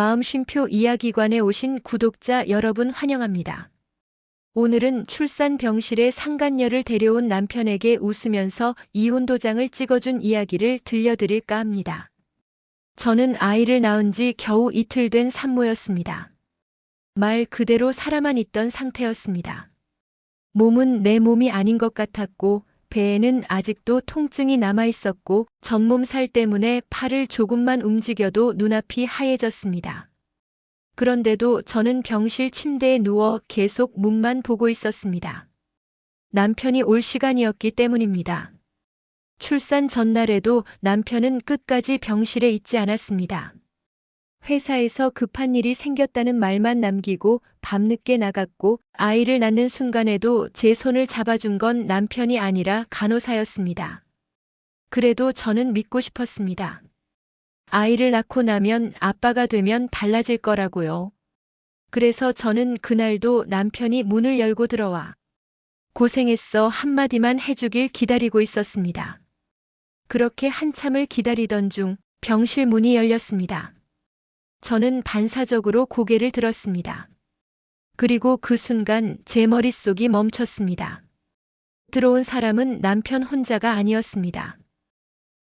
마음쉼표 이야기관에 오신 구독자 여러분 환영합니다. 오늘은 출산 병실에 상간녀를 데려온 남편에게 웃으면서 이혼 도장을 찍어준 이야기를 들려드릴까 합니다. 저는 아이를 낳은 지 겨우 이틀 된 산모였습니다. 말 그대로 살아만 있던 상태였습니다. 몸은 내 몸이 아닌 것 같았고 배에는 아직도 통증이 남아있었고 전몸살 때문에 팔을 조금만 움직여도 눈앞이 하얘졌습니다. 그런데도 저는 병실 침대에 누워 계속 문만 보고 있었습니다. 남편이 올 시간이었기 때문입니다. 출산 전날에도 남편은 끝까지 병실에 있지 않았습니다. 회사에서 급한 일이 생겼다는 말만 남기고 밤늦게 나갔고 아이를 낳는 순간에도 제 손을 잡아준 건 남편이 아니라 간호사였습니다. 그래도 저는 믿고 싶었습니다. 아이를 낳고 나면 아빠가 되면 달라질 거라고요. 그래서 저는 그날도 남편이 문을 열고 들어와 고생했어 한마디만 해주길 기다리고 있었습니다. 그렇게 한참을 기다리던 중 병실 문이 열렸습니다. 저는 반사적으로 고개를 들었습니다. 그리고 그 순간 제 머릿속이 멈췄습니다. 들어온 사람은 남편 혼자가 아니었습니다.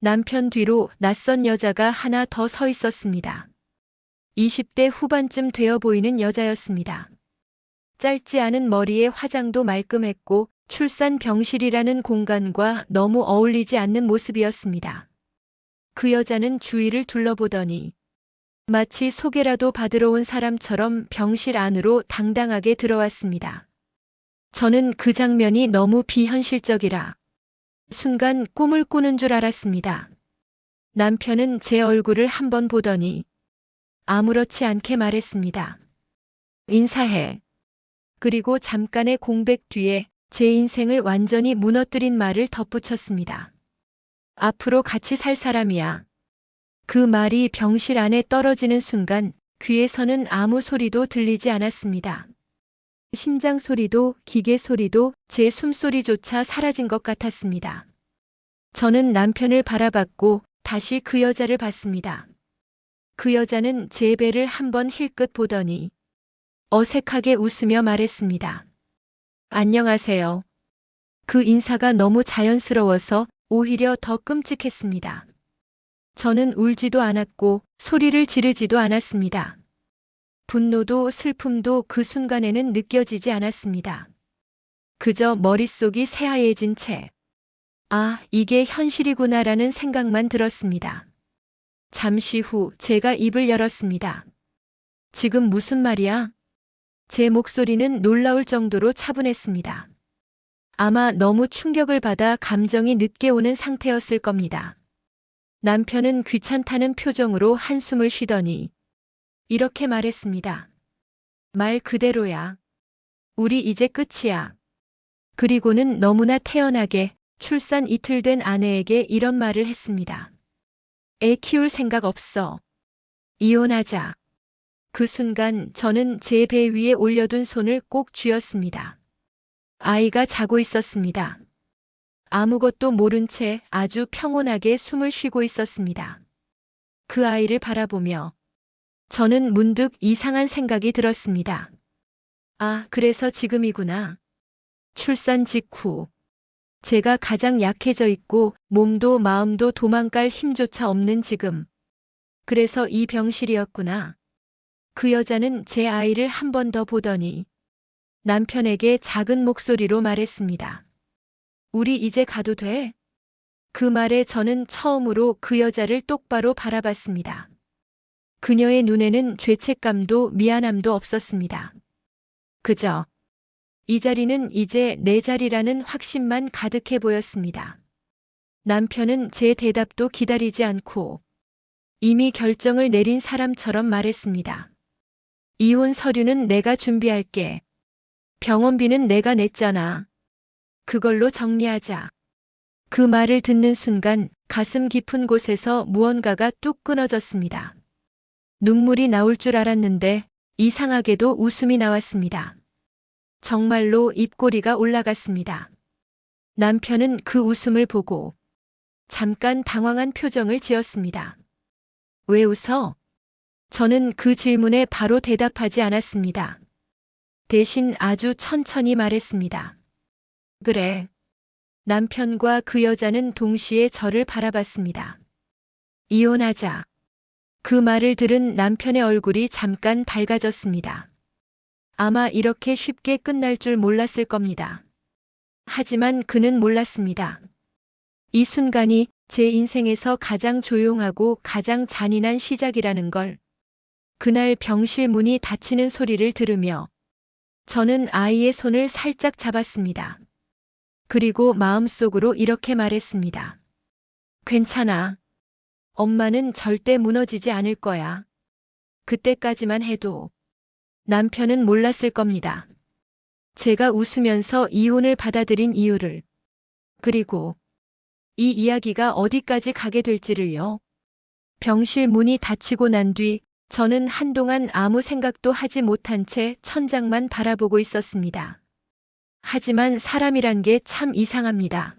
남편 뒤로 낯선 여자가 하나 더 서 있었습니다. 20대 후반쯤 되어 보이는 여자였습니다. 짧지 않은 머리에 화장도 말끔했고 출산 병실이라는 공간과 너무 어울리지 않는 모습이었습니다. 그 여자는 주위를 둘러보더니 마치 소개라도 받으러 온 사람처럼 병실 안으로 당당하게 들어왔습니다. 저는 그 장면이 너무 비현실적이라 순간 꿈을 꾸는 줄 알았습니다. 남편은 제 얼굴을 한번 보더니 아무렇지 않게 말했습니다. 인사해. 그리고 잠깐의 공백 뒤에 제 인생을 완전히 무너뜨린 말을 덧붙였습니다. 앞으로 같이 살 사람이야. 그 말이 병실 안에 떨어지는 순간 귀에서는 아무 소리도 들리지 않았습니다. 심장 소리도 기계 소리도 제 숨소리조차 사라진 것 같았습니다. 저는 남편을 바라봤고 다시 그 여자를 봤습니다. 그 여자는 제 배를 한번 힐끗 보더니 어색하게 웃으며 말했습니다. 안녕하세요. 그 인사가 너무 자연스러워서 오히려 더 끔찍했습니다. 저는 울지도 않았고 소리를 지르지도 않았습니다. 분노도 슬픔도 그 순간에는 느껴지지 않았습니다. 그저 머릿속이 새하얘진 채, 아, 이게 현실이구나라는 생각만 들었습니다. 잠시 후 제가 입을 열었습니다. 지금 무슨 말이야? 제 목소리는 놀라울 정도로 차분했습니다. 아마 너무 충격을 받아 감정이 늦게 오는 상태였을 겁니다. 남편은 귀찮다는 표정으로 한숨을 쉬더니 이렇게 말했습니다. 말 그대로야. 우리 이제 끝이야. 그리고는 너무나 태연하게 출산 이틀 된 아내에게 이런 말을 했습니다. 애 키울 생각 없어. 이혼하자. 그 순간 저는 제 배 위에 올려둔 손을 꼭 쥐었습니다. 아이가 자고 있었습니다. 아무것도 모른 채 아주 평온하게 숨을 쉬고 있었습니다. 그 아이를 바라보며 저는 문득 이상한 생각이 들었습니다. 아, 그래서 지금이구나. 출산 직후 제가 가장 약해져 있고 몸도 마음도 도망갈 힘조차 없는 지금. 그래서 이 병실이었구나. 그 여자는 제 아이를 한 번 더 보더니 남편에게 작은 목소리로 말했습니다. 우리 이제 가도 돼? 그 말에 저는 처음으로 그 여자를 똑바로 바라봤습니다. 그녀의 눈에는 죄책감도 미안함도 없었습니다. 그저 이 자리는 이제 내 자리라는 확신만 가득해 보였습니다. 남편은 제 대답도 기다리지 않고 이미 결정을 내린 사람처럼 말했습니다. 이혼 서류는 내가 준비할게. 병원비는 내가 냈잖아. 그걸로 정리하자. 그 말을 듣는 순간 가슴 깊은 곳에서 무언가가 뚝 끊어졌습니다. 눈물이 나올 줄 알았는데 이상하게도 웃음이 나왔습니다. 정말로 입꼬리가 올라갔습니다. 남편은 그 웃음을 보고 잠깐 당황한 표정을 지었습니다. 왜 웃어? 저는 그 질문에 바로 대답하지 않았습니다. 대신 아주 천천히 말했습니다. 그래. 남편과 그 여자는 동시에 저를 바라봤습니다. 이혼하자. 그 말을 들은 남편의 얼굴이 잠깐 밝아졌습니다. 아마 이렇게 쉽게 끝날 줄 몰랐을 겁니다. 하지만 그는 몰랐습니다. 이 순간이 제 인생에서 가장 조용하고 가장 잔인한 시작이라는 걸. 그날 병실 문이 닫히는 소리를 들으며 저는 아이의 손을 살짝 잡았습니다. 그리고 마음속으로 이렇게 말했습니다. 괜찮아. 엄마는 절대 무너지지 않을 거야. 그때까지만 해도. 남편은 몰랐을 겁니다. 제가 웃으면서 이혼을 받아들인 이유를. 그리고 이 이야기가 어디까지 가게 될지를요. 병실 문이 닫히고 난 뒤 저는 한동안 아무 생각도 하지 못한 채 천장만 바라보고 있었습니다. 하지만 사람이란 게 참 이상합니다.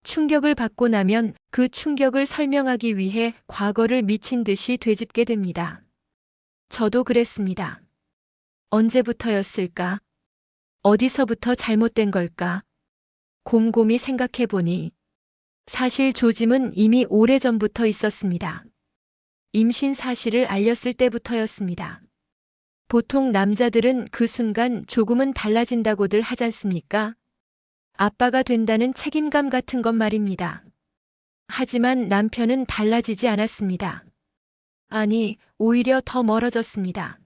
충격을 받고 나면 그 충격을 설명하기 위해 과거를 미친 듯이 되짚게 됩니다. 저도 그랬습니다. 언제부터였을까? 어디서부터 잘못된 걸까? 곰곰이 생각해보니 사실 조짐은 이미 오래전부터 있었습니다. 임신 사실을 알렸을 때부터였습니다. 보통 남자들은 그 순간 조금은 달라진다고들 하잖습니까? 아빠가 된다는 책임감 같은 것 말입니다. 하지만 남편은 달라지지 않았습니다. 아니, 오히려 더 멀어졌습니다.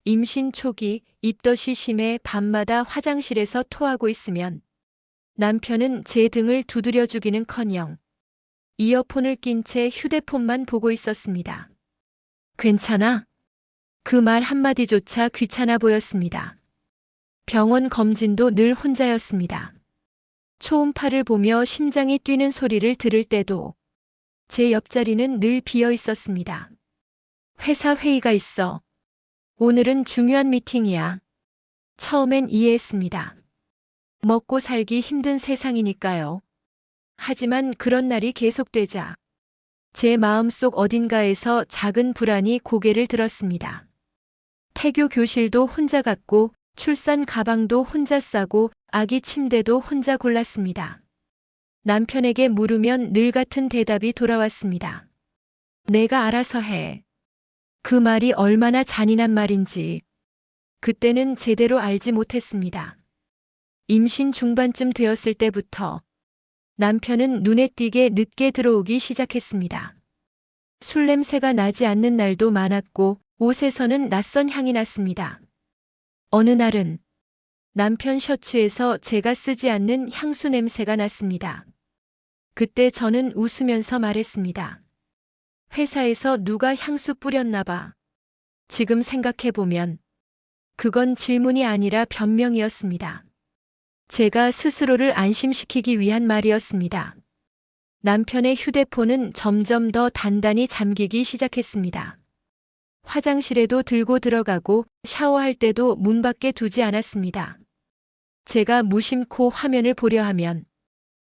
임신 초기 입덧이 심해 밤마다 화장실에서 토하고 있으면 남편은 제 등을 두드려주기는커녕 이어폰을 낀 채 휴대폰만 보고 있었습니다. 괜찮아? 그 말 한마디조차 귀찮아 보였습니다. 병원 검진도 늘 혼자였습니다. 초음파를 보며 심장이 뛰는 소리를 들을 때도 제 옆자리는 늘 비어 있었습니다. 회사 회의가 있어. 오늘은 중요한 미팅이야. 처음엔 이해했습니다. 먹고 살기 힘든 세상이니까요. 하지만 그런 날이 계속되자 제 마음속 어딘가에서 작은 불안이 고개를 들었습니다. 태교 교실도 혼자 갔고 출산 가방도 혼자 싸고 아기 침대도 혼자 골랐습니다. 남편에게 물으면 늘 같은 대답이 돌아왔습니다. 내가 알아서 해. 그 말이 얼마나 잔인한 말인지 그때는 제대로 알지 못했습니다. 임신 중반쯤 되었을 때부터 남편은 눈에 띄게 늦게 들어오기 시작했습니다. 술 냄새가 나지 않는 날도 많았고 옷에서는 낯선 향이 났습니다. 어느 날은 남편 셔츠에서 제가 쓰지 않는 향수 냄새가 났습니다. 그때 저는 웃으면서 말했습니다. 회사에서 누가 향수 뿌렸나 봐. 지금 생각해보면 그건 질문이 아니라 변명이었습니다. 제가 스스로를 안심시키기 위한 말이었습니다. 남편의 휴대폰은 점점 더 단단히 잠기기 시작했습니다. 화장실에도 들고 들어가고 샤워할 때도 문 밖에 두지 않았습니다. 제가 무심코 화면을 보려 하면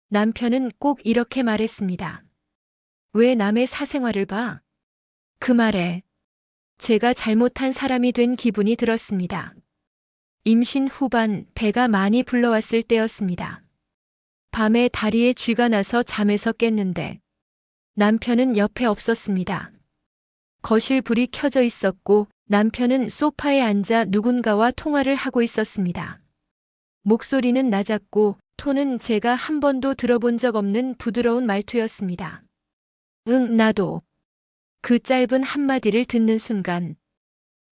남편은 꼭 이렇게 말했습니다. 왜 남의 사생활을 봐? 그 말에 제가 잘못한 사람이 된 기분이 들었습니다. 임신 후반 배가 많이 불러왔을 때였습니다. 밤에 다리에 쥐가 나서 잠에서 깼는데 남편은 옆에 없었습니다. 거실 불이 켜져 있었고 남편은 소파에 앉아 누군가와 통화를 하고 있었습니다. 목소리는 낮았고 톤은 제가 한 번도 들어본 적 없는 부드러운 말투였습니다. 응, 나도. 그 짧은 한마디를 듣는 순간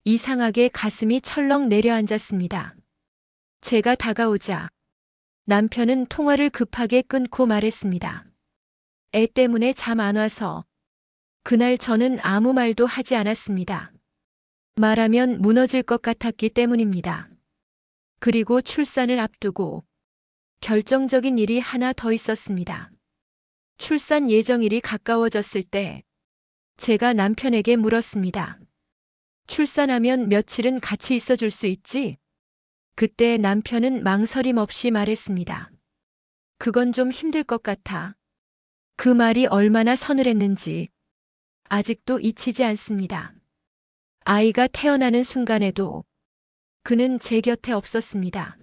이상하게 가슴이 철렁 내려앉았습니다. 제가 다가오자 남편은 통화를 급하게 끊고 말했습니다. 애 때문에 잠 안 와서. 그날 저는 아무 말도 하지 않았습니다. 말하면 무너질 것 같았기 때문입니다. 그리고 출산을 앞두고 결정적인 일이 하나 더 있었습니다. 출산 예정일이 가까워졌을 때 제가 남편에게 물었습니다. 출산하면 며칠은 같이 있어줄 수 있지? 그때 남편은 망설임 없이 말했습니다. 그건 좀 힘들 것 같아. 그 말이 얼마나 서늘했는지 아직도 잊히지 않습니다. 아이가 태어나는 순간에도 그는 제 곁에 없었습니다.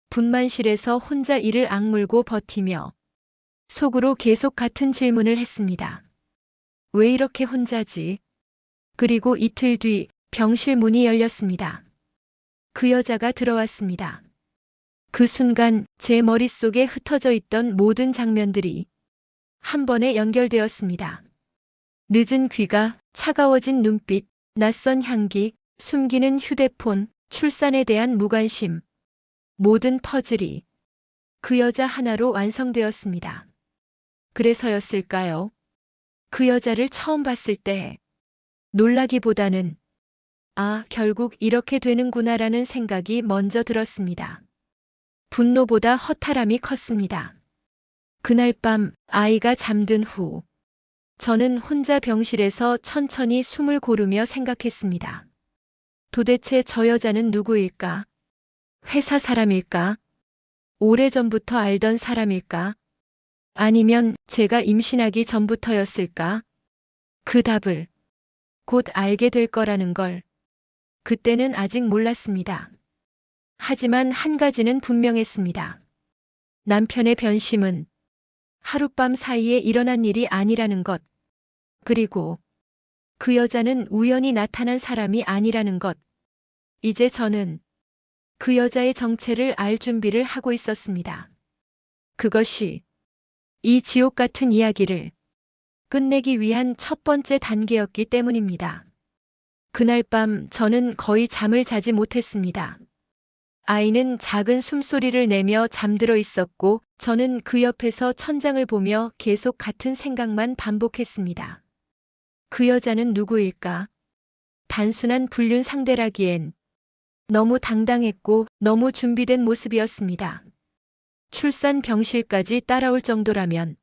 분만실에서 혼자 이를 악물고 버티며 속으로 계속 같은 질문을 했습니다. 왜 이렇게 혼자지? 그리고 이틀 뒤 병실 문이 열렸습니다. 그 여자가 들어왔습니다. 그 순간 제 머릿속에 흩어져 있던 모든 장면들이 한 번에 연결되었습니다. 늦은 귀가, 차가워진 눈빛, 낯선 향기, 숨기는 휴대폰, 출산에 대한 무관심. 모든 퍼즐이 그 여자 하나로 완성되었습니다. 그래서였을까요? 그 여자를 처음 봤을 때 놀라기보다는 아, 결국 이렇게 되는구나라는 생각이 먼저 들었습니다. 분노보다 허탈함이 컸습니다. 그날 밤 아이가 잠든 후 저는 혼자 병실에서 천천히 숨을 고르며 생각했습니다. 도대체 저 여자는 누구일까? 회사 사람일까? 오래전부터 알던 사람일까? 아니면 제가 임신하기 전부터였을까? 그 답을 곧 알게 될 거라는 걸 그때는 아직 몰랐습니다. 하지만 한 가지는 분명했습니다. 남편의 변심은 하룻밤 사이에 일어난 일이 아니라는 것, 그리고 그 여자는 우연히 나타난 사람이 아니라는 것. 이제 저는 그 여자의 정체를 알 준비를 하고 있었습니다. 그것이 이 지옥 같은 이야기를 끝내기 위한 첫 번째 단계였기 때문입니다. 그날 밤 저는 거의 잠을 자지 못했습니다. 아이는 작은 숨소리를 내며 잠들어 있었고 저는 그 옆에서 천장을 보며 계속 같은 생각만 반복했습니다. 그 여자는 누구일까? 단순한 불륜 상대라기엔 너무 당당했고 너무 준비된 모습이었습니다. 출산 병실까지 따라올 정도라면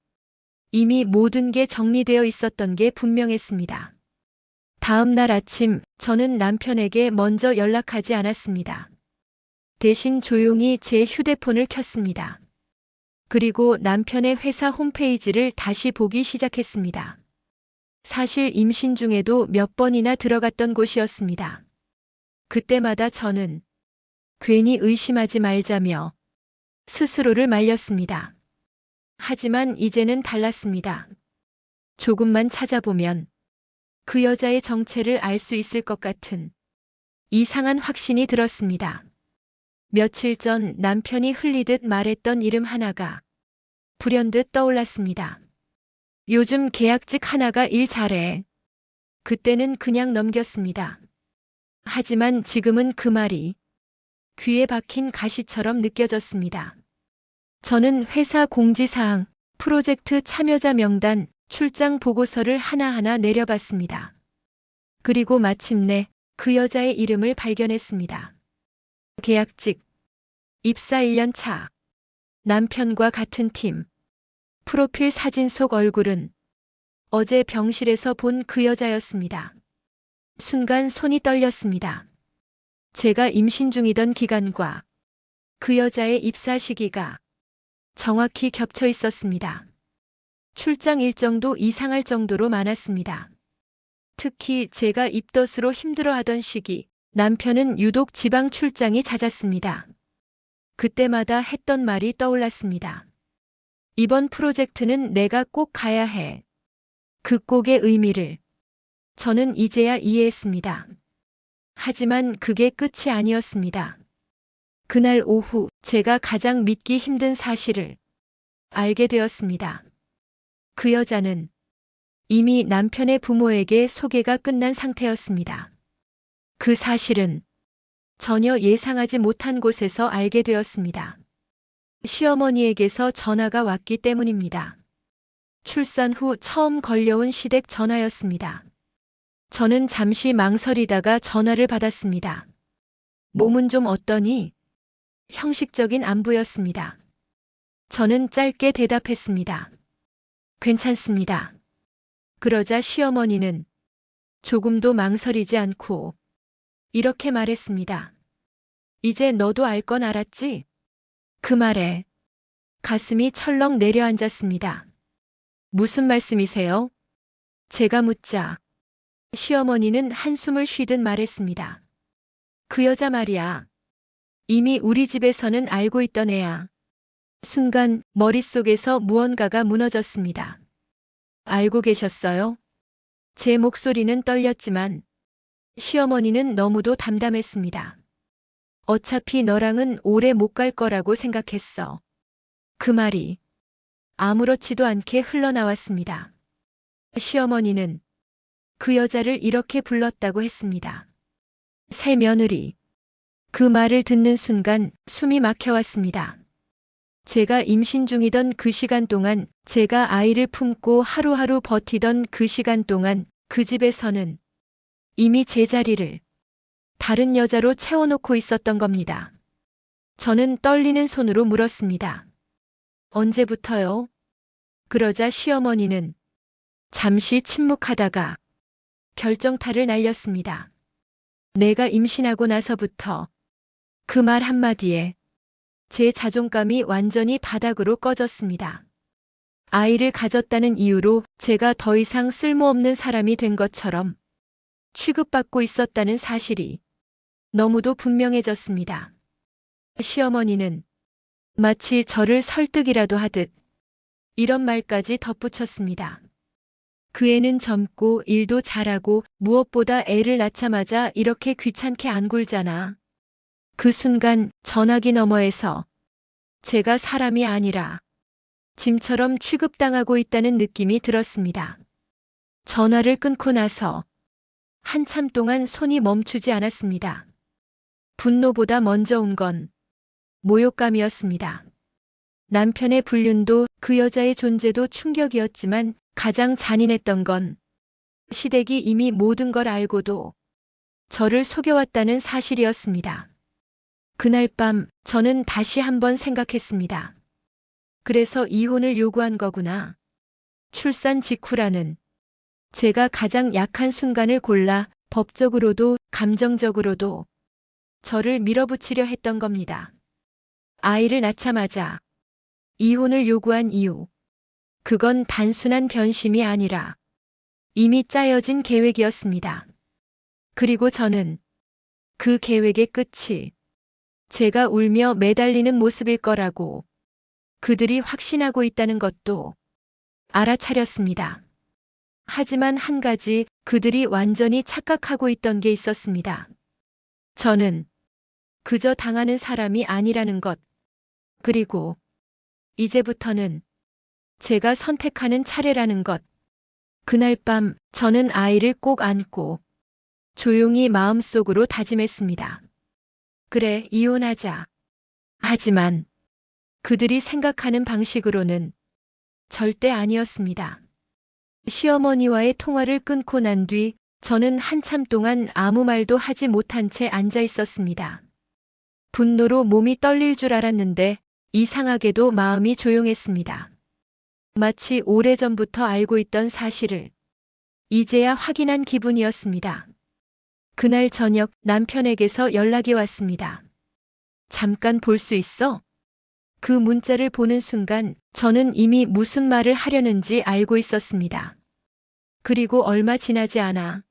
이미 모든 게 정리되어 있었던 게 분명했습니다. 다음 날 아침 저는 남편에게 먼저 연락하지 않았습니다. 대신 조용히 제 휴대폰을 켰습니다. 그리고 남편의 회사 홈페이지를 다시 보기 시작했습니다. 사실 임신 중에도 몇 번이나 들어갔던 곳이었습니다. 그때마다 저는 괜히 의심하지 말자며 스스로를 말렸습니다. 하지만 이제는 달랐습니다. 조금만 찾아보면 그 여자의 정체를 알 수 있을 것 같은 이상한 확신이 들었습니다. 며칠 전 남편이 흘리듯 말했던 이름 하나가 불현듯 떠올랐습니다. 요즘 계약직 하나가 일 잘해. 그때는 그냥 넘겼습니다. 하지만 지금은 그 말이 귀에 박힌 가시처럼 느껴졌습니다. 저는 회사 공지사항, 프로젝트 참여자 명단, 출장 보고서를 하나하나 내려봤습니다. 그리고 마침내 그 여자의 이름을 발견했습니다. 계약직, 입사 1년 차, 남편과 같은 팀, 프로필 사진 속 얼굴은 어제 병실에서 본 그 여자였습니다. 순간 손이 떨렸습니다. 제가 임신 중이던 기간과 그 여자의 입사 시기가 정확히 겹쳐 있었습니다. 출장 일정도 이상할 정도로 많았습니다. 특히 제가 입덧으로 힘들어하던 시기, 남편은 유독 지방 출장이 잦았습니다. 그때마다 했던 말이 떠올랐습니다. 이번 프로젝트는 내가 꼭 가야 해. 그 꼭의 의미를 저는 이제야 이해했습니다. 하지만 그게 끝이 아니었습니다. 그날 오후 제가 가장 믿기 힘든 사실을 알게 되었습니다. 그 여자는 이미 남편의 부모에게 소개가 끝난 상태였습니다. 그 사실은 전혀 예상하지 못한 곳에서 알게 되었습니다. 시어머니에게서 전화가 왔기 때문입니다. 출산 후 처음 걸려온 시댁 전화였습니다. 저는 잠시 망설이다가 전화를 받았습니다. 몸은 좀 어떠니? 형식적인 안부였습니다. 저는 짧게 대답했습니다. 괜찮습니다. 그러자 시어머니는 조금도 망설이지 않고 이렇게 말했습니다. 이제 너도 알 건 알았지? 그 말에 가슴이 철렁 내려앉았습니다. 무슨 말씀이세요? 제가 묻자 시어머니는 한숨을 쉬듯 말했습니다. 그 여자 말이야. 이미 우리 집에서는 알고 있던 애야. 순간 머릿속에서 무언가가 무너졌습니다. 알고 계셨어요? 제 목소리는 떨렸지만 시어머니는 너무도 담담했습니다. 어차피 너랑은 오래 못 갈 거라고 생각했어. 그 말이 아무렇지도 않게 흘러나왔습니다. 시어머니는 그 여자를 이렇게 불렀다고 했습니다. 새 며느리. 그 말을 듣는 순간 숨이 막혀왔습니다. 제가 임신 중이던 그 시간 동안, 제가 아이를 품고 하루하루 버티던 그 시간 동안 그 집에서는 이미 제 자리를 다른 여자로 채워놓고 있었던 겁니다. 저는 떨리는 손으로 물었습니다. 언제부터요? 그러자 시어머니는 잠시 침묵하다가 결정타를 날렸습니다. 내가 임신하고 나서부터. 그 말 한마디에 제 자존감이 완전히 바닥으로 꺼졌습니다. 아이를 가졌다는 이유로 제가 더 이상 쓸모없는 사람이 된 것처럼 취급받고 있었다는 사실이 너무도 분명해졌습니다. 시어머니는 마치 저를 설득이라도 하듯 이런 말까지 덧붙였습니다. 그 애는 젊고 일도 잘하고 무엇보다 애를 낳자마자 이렇게 귀찮게 안 굴잖아. 그 순간 전화기 너머에서 제가 사람이 아니라 짐처럼 취급당하고 있다는 느낌이 들었습니다. 전화를 끊고 나서 한참 동안 손이 멈추지 않았습니다. 분노보다 먼저 온 건 모욕감이었습니다. 남편의 불륜도 그 여자의 존재도 충격이었지만 가장 잔인했던 건 시댁이 이미 모든 걸 알고도 저를 속여왔다는 사실이었습니다. 그날 밤 저는 다시 한번 생각했습니다. 그래서 이혼을 요구한 거구나. 출산 직후라는 제가 가장 약한 순간을 골라 법적으로도 감정적으로도 저를 밀어붙이려 했던 겁니다. 아이를 낳자마자 이혼을 요구한 이유. 그건 단순한 변심이 아니라 이미 짜여진 계획이었습니다. 그리고 저는 그 계획의 끝이 제가 울며 매달리는 모습일 거라고 그들이 확신하고 있다는 것도 알아차렸습니다. 하지만 한 가지 그들이 완전히 착각하고 있던 게 있었습니다. 저는 그저 당하는 사람이 아니라는 것. 그리고 이제부터는 제가 선택하는 차례라는 것. 그날 밤 저는 아이를 꼭 안고 조용히 마음속으로 다짐했습니다. 그래, 이혼하자. 하지만 그들이 생각하는 방식으로는 절대 아니었습니다. 시어머니와의 통화를 끊고 난 뒤 저는 한참 동안 아무 말도 하지 못한 채 앉아 있었습니다. 분노로 몸이 떨릴 줄 알았는데 이상하게도 마음이 조용했습니다. 마치 오래전부터 알고 있던 사실을 이제야 확인한 기분이었습니다. 그날 저녁 남편에게서 연락이 왔습니다. 잠깐 볼 수 있어? 그 문자를 보는 순간 저는 이미 무슨 말을 하려는지 알고 있었습니다. 그리고 얼마 지나지 않아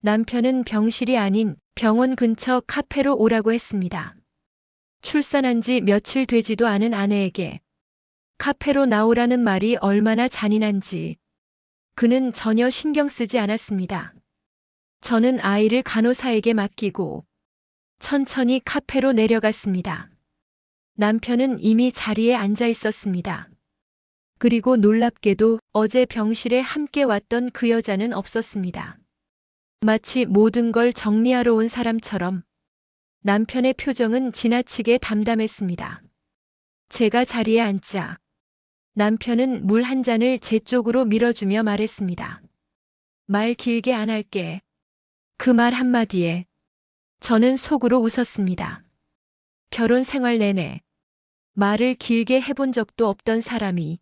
남편은 병실이 아닌 병원 근처 카페로 오라고 했습니다. 출산한 지 며칠 되지도 않은 아내에게 카페로 나오라는 말이 얼마나 잔인한지 그는 전혀 신경 쓰지 않았습니다. 저는 아이를 간호사에게 맡기고 천천히 카페로 내려갔습니다. 남편은 이미 자리에 앉아 있었습니다. 그리고 놀랍게도 어제 병실에 함께 왔던 그 여자는 없었습니다. 마치 모든 걸 정리하러 온 사람처럼 남편의 표정은 지나치게 담담했습니다. 제가 자리에 앉자 남편은 물 한 잔을 제 쪽으로 밀어주며 말했습니다. 말 길게 안 할게. 그 말 한마디에 저는 속으로 웃었습니다. 결혼 생활 내내 말을 길게 해본 적도 없던 사람이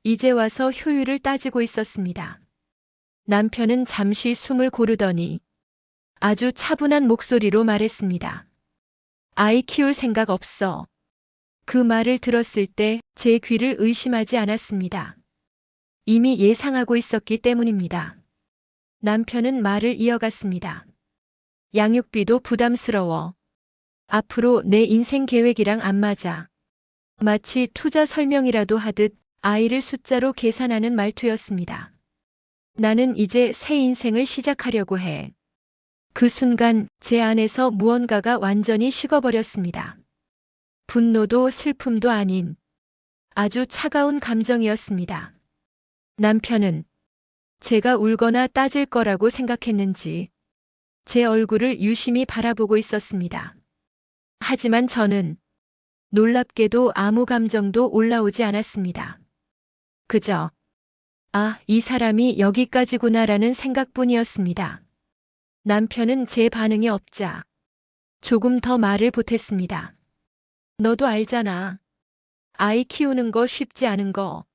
이제 와서 효율을 따지고 있었습니다. 남편은 잠시 숨을 고르더니 아주 차분한 목소리로 말했습니다. 아이 키울 생각 없어. 그 말을 들었을 때 제 귀를 의심하지 않았습니다. 이미 예상하고 있었기 때문입니다. 남편은 말을 이어갔습니다. 양육비도 부담스러워. 앞으로 내 인생 계획이랑 안 맞아. 마치 투자 설명이라도 하듯 아이를 숫자로 계산하는 말투였습니다. 나는 이제 새 인생을 시작하려고 해. 그 순간 제 안에서 무언가가 완전히 식어버렸습니다. 분노도 슬픔도 아닌 아주 차가운 감정이었습니다. 남편은 제가 울거나 따질 거라고 생각했는지 제 얼굴을 유심히 바라보고 있었습니다. 하지만 저는 놀랍게도 아무 감정도 올라오지 않았습니다. 그저 이 사람이 여기까지구나라는 생각뿐이었습니다. 남편은 제 반응이 없자 조금 더 말을 보탰습니다. 너도 알잖아. 아이 키우는 거 쉽지 않은 거.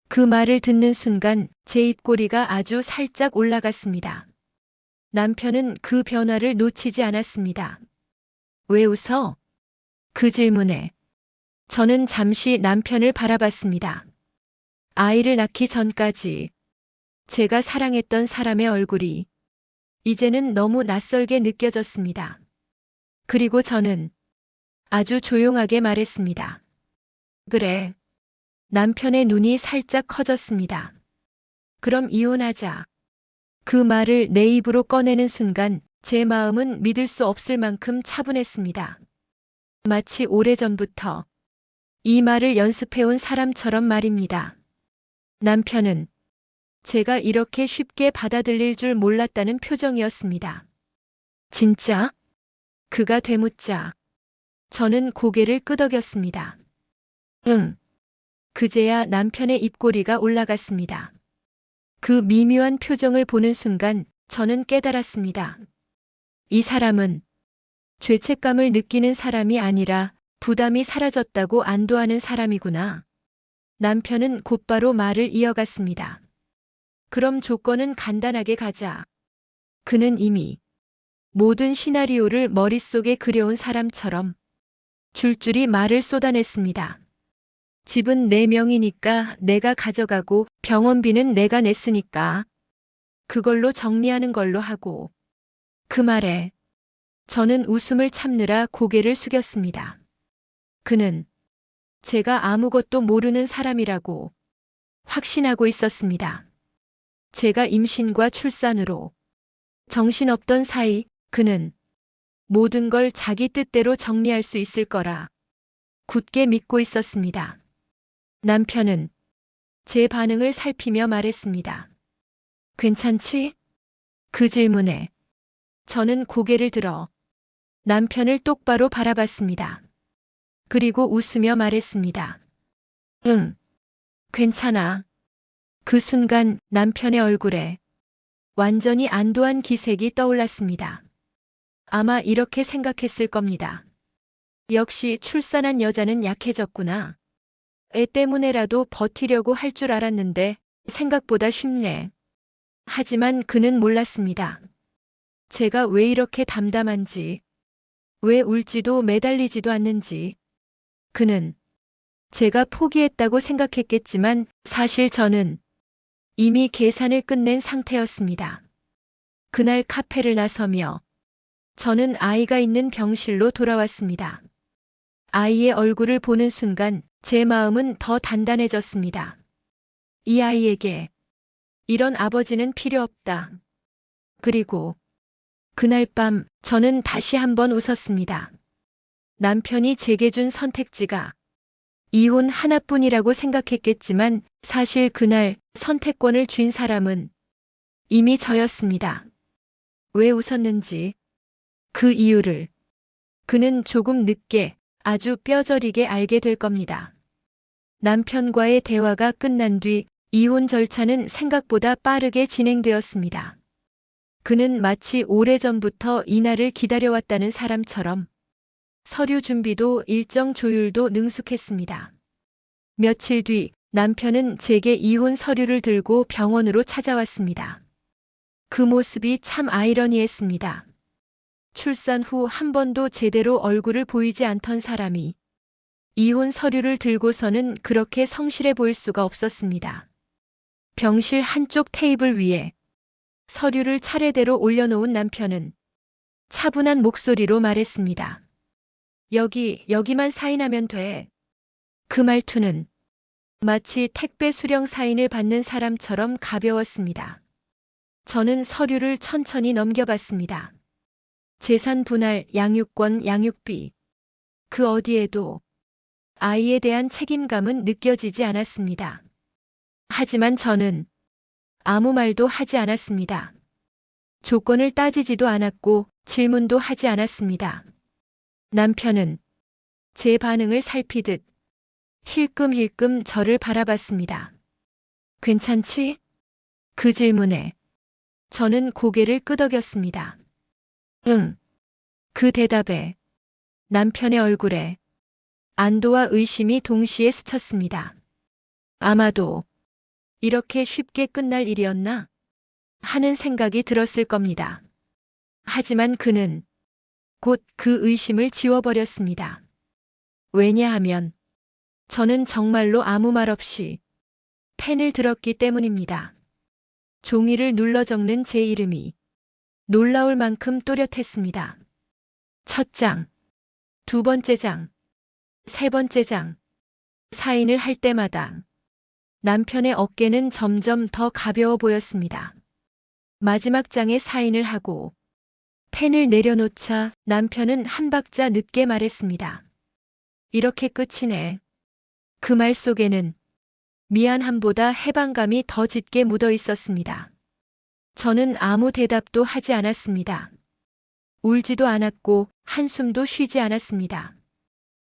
그 말을 듣는 순간 제 입꼬리가 아주 살짝 올라갔습니다. 남편은 그 변화를 놓치지 않았습니다. 왜 웃어? 그 질문에 저는 잠시 남편을 바라봤습니다. 아이를 낳기 전까지 제가 사랑했던 사람의 얼굴이 이제는 너무 낯설게 느껴졌습니다. 그리고 저는 아주 조용하게 말했습니다. 그래. 남편의 눈이 살짝 커졌습니다. 그럼 이혼하자. 그 말을 내 입으로 꺼내는 순간 제 마음은 믿을 수 없을 만큼 차분했습니다. 마치 오래전부터 이 말을 연습해온 사람처럼 말입니다. 남편은 제가 이렇게 쉽게 받아들일 줄 몰랐다는 표정이었습니다. 진짜? 그가 되묻자 저는 고개를 끄덕였습니다. 응. 그제야 남편의 입꼬리가 올라갔습니다. 그 미묘한 표정을 보는 순간 저는 깨달았습니다. 이 사람은 죄책감을 느끼는 사람이 아니라 부담이 사라졌다고 안도하는 사람이구나. 남편은 곧바로 말을 이어갔습니다. 그럼 조건은 간단하게 가자. 그는 이미 모든 시나리오를 머릿속에 그려온 사람처럼 줄줄이 말을 쏟아냈습니다. 집은 내 명이니까 내가 가져가고 병원비는 내가 냈으니까 그걸로 정리하는 걸로 하고. 그 말에 저는 웃음을 참느라 고개를 숙였습니다. 그는 제가 아무것도 모르는 사람이라고 확신하고 있었습니다. 제가 임신과 출산으로 정신없던 사이 그는 모든 걸 자기 뜻대로 정리할 수 있을 거라 굳게 믿고 있었습니다. 남편은 제 반응을 살피며 말했습니다. 괜찮지? 그 질문에 저는 고개를 들어 남편을 똑바로 바라봤습니다. 그리고 웃으며 말했습니다. 응, 괜찮아. 그 순간 남편의 얼굴에 완전히 안도한 기색이 떠올랐습니다. 아마 이렇게 생각했을 겁니다. 역시 출산한 여자는 약해졌구나. 애 때문에라도 버티려고 할 줄 알았는데 생각보다 쉽네. 하지만 그는 몰랐습니다. 제가 왜 이렇게 담담한지, 왜 울지도 매달리지도 않는지. 그는 제가 포기했다고 생각했겠지만 사실 저는 이미 계산을 끝낸 상태였습니다. 그날 카페를 나서며 저는 아이가 있는 병실로 돌아왔습니다. 아이의 얼굴을 보는 순간 제 마음은 더 단단해졌습니다. 이 아이에게 이런 아버지는 필요 없다. 그리고 그날 밤 저는 다시 한번 웃었습니다. 남편이 제게 준 선택지가 이혼 하나뿐이라고 생각했겠지만 사실 그날 선택권을 쥔 사람은 이미 저였습니다. 왜 웃었는지 그 이유를 그는 조금 늦게 아주 뼈저리게 알게 될 겁니다. 남편과의 대화가 끝난 뒤 이혼 절차는 생각보다 빠르게 진행되었습니다. 그는 마치 오래전부터 이날을 기다려왔다는 사람처럼 서류 준비도 일정 조율도 능숙했습니다. 며칠 뒤 남편은 제게 이혼 서류를 들고 병원으로 찾아왔습니다. 그 모습이 참 아이러니했습니다. 출산 후 한 번도 제대로 얼굴을 보이지 않던 사람이 이혼 서류를 들고서는 그렇게 성실해 보일 수가 없었습니다. 병실 한쪽 테이블 위에 서류를 차례대로 올려놓은 남편은 차분한 목소리로 말했습니다. 여기만 사인하면 돼. 그 말투는 마치 택배 수령 사인을 받는 사람처럼 가벼웠습니다. 저는 서류를 천천히 넘겨봤습니다. 재산 분할, 양육권, 양육비. 그 어디에도 아이에 대한 책임감은 느껴지지 않았습니다. 하지만 저는 아무 말도 하지 않았습니다. 조건을 따지지도 않았고 질문도 하지 않았습니다. 남편은 제 반응을 살피듯 힐끔힐끔 저를 바라봤습니다. 괜찮지? 그 질문에 저는 고개를 끄덕였습니다. 응. 그 대답에 남편의 얼굴에 안도와 의심이 동시에 스쳤습니다. 아마도 이렇게 쉽게 끝날 일이었나? 하는 생각이 들었을 겁니다. 하지만 그는 곧 그 의심을 지워버렸습니다. 왜냐하면 저는 정말로 아무 말 없이 펜을 들었기 때문입니다. 종이를 눌러 적는 제 이름이 놀라울 만큼 또렷했습니다. 첫 장, 두 번째 장, 세 번째 장. 사인을 할 때마다 남편의 어깨는 점점 더 가벼워 보였습니다. 마지막 장에 사인을 하고 펜을 내려놓자 남편은 한 박자 늦게 말했습니다. 이렇게 끝이네. 그 말 속에는 미안함보다 해방감이 더 짙게 묻어 있었습니다. 저는 아무 대답도 하지 않았습니다. 울지도 않았고 한숨도 쉬지 않았습니다.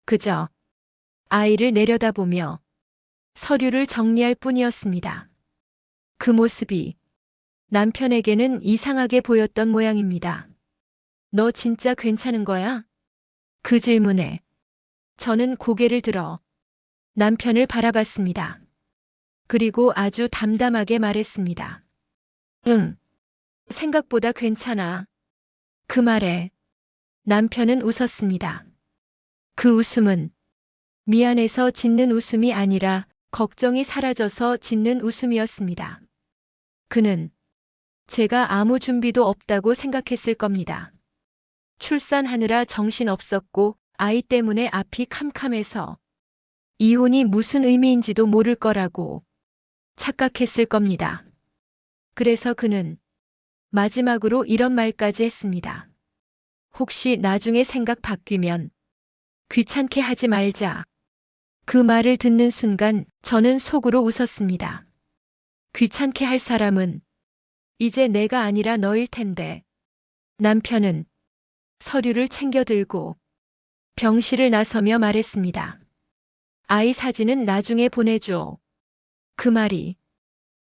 그저 아이를 내려다보며 서류를 정리할 뿐이었습니다. 그 모습이 남편에게는 이상하게 보였던 모양입니다. 너 진짜 괜찮은 거야? 그 질문에 저는 고개를 들어 남편을 바라봤습니다. 그리고 아주 담담하게 말했습니다. 응, 생각보다 괜찮아. 그 말에 남편은 웃었습니다. 그 웃음은 미안해서 짓는 웃음이 아니라 걱정이 사라져서 짓는 웃음이었습니다. 그는 제가 아무 준비도 없다고 생각했을 겁니다. 출산하느라 정신 없었고 아이 때문에 앞이 캄캄해서 이혼이 무슨 의미인지도 모를 거라고 착각했을 겁니다. 그래서 그는 마지막으로 이런 말까지 했습니다. 혹시 나중에 생각 바뀌면 귀찮게 하지 말자. 그 말을 듣는 순간 저는 속으로 웃었습니다. 귀찮게 할 사람은 이제 내가 아니라 너일 텐데. 남편은 서류를 챙겨 들고 병실을 나서며 말했습니다. 아이 사진은 나중에 보내줘. 그 말이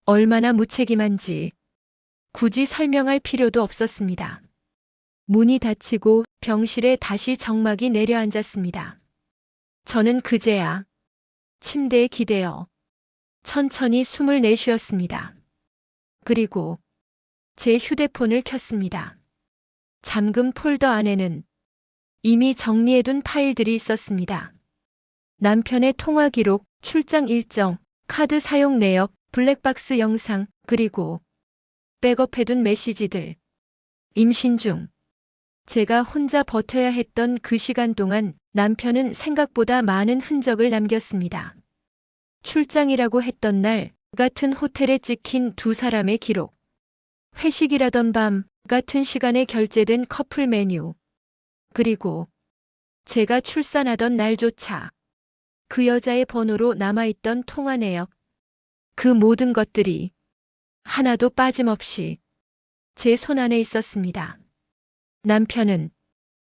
얼마나 무책임한지 굳이 설명할 필요도 없었습니다. 문이 닫히고 병실에 다시 정막이 내려앉았습니다. 저는 그제야 침대에 기대어 천천히 숨을 내쉬었습니다. 그리고 제 휴대폰을 켰습니다. 잠금 폴더 안에는 이미 정리해둔 파일들이 있었습니다. 남편의 통화 기록, 출장 일정, 카드 사용 내역, 블랙박스 영상, 그리고 백업해둔 메시지들. 임신 중 제가 혼자 버텨야 했던 그 시간 동안 남편은 생각보다 많은 흔적을 남겼습니다. 출장이라고 했던 날 같은 호텔에 찍힌 두 사람의 기록. 회식이라던 밤 같은 시간에 결제된 커플 메뉴. 그리고 제가 출산하던 날조차 그 여자의 번호로 남아있던 통화 내역. 그 모든 것들이 하나도 빠짐없이 제 손 안에 있었습니다. 남편은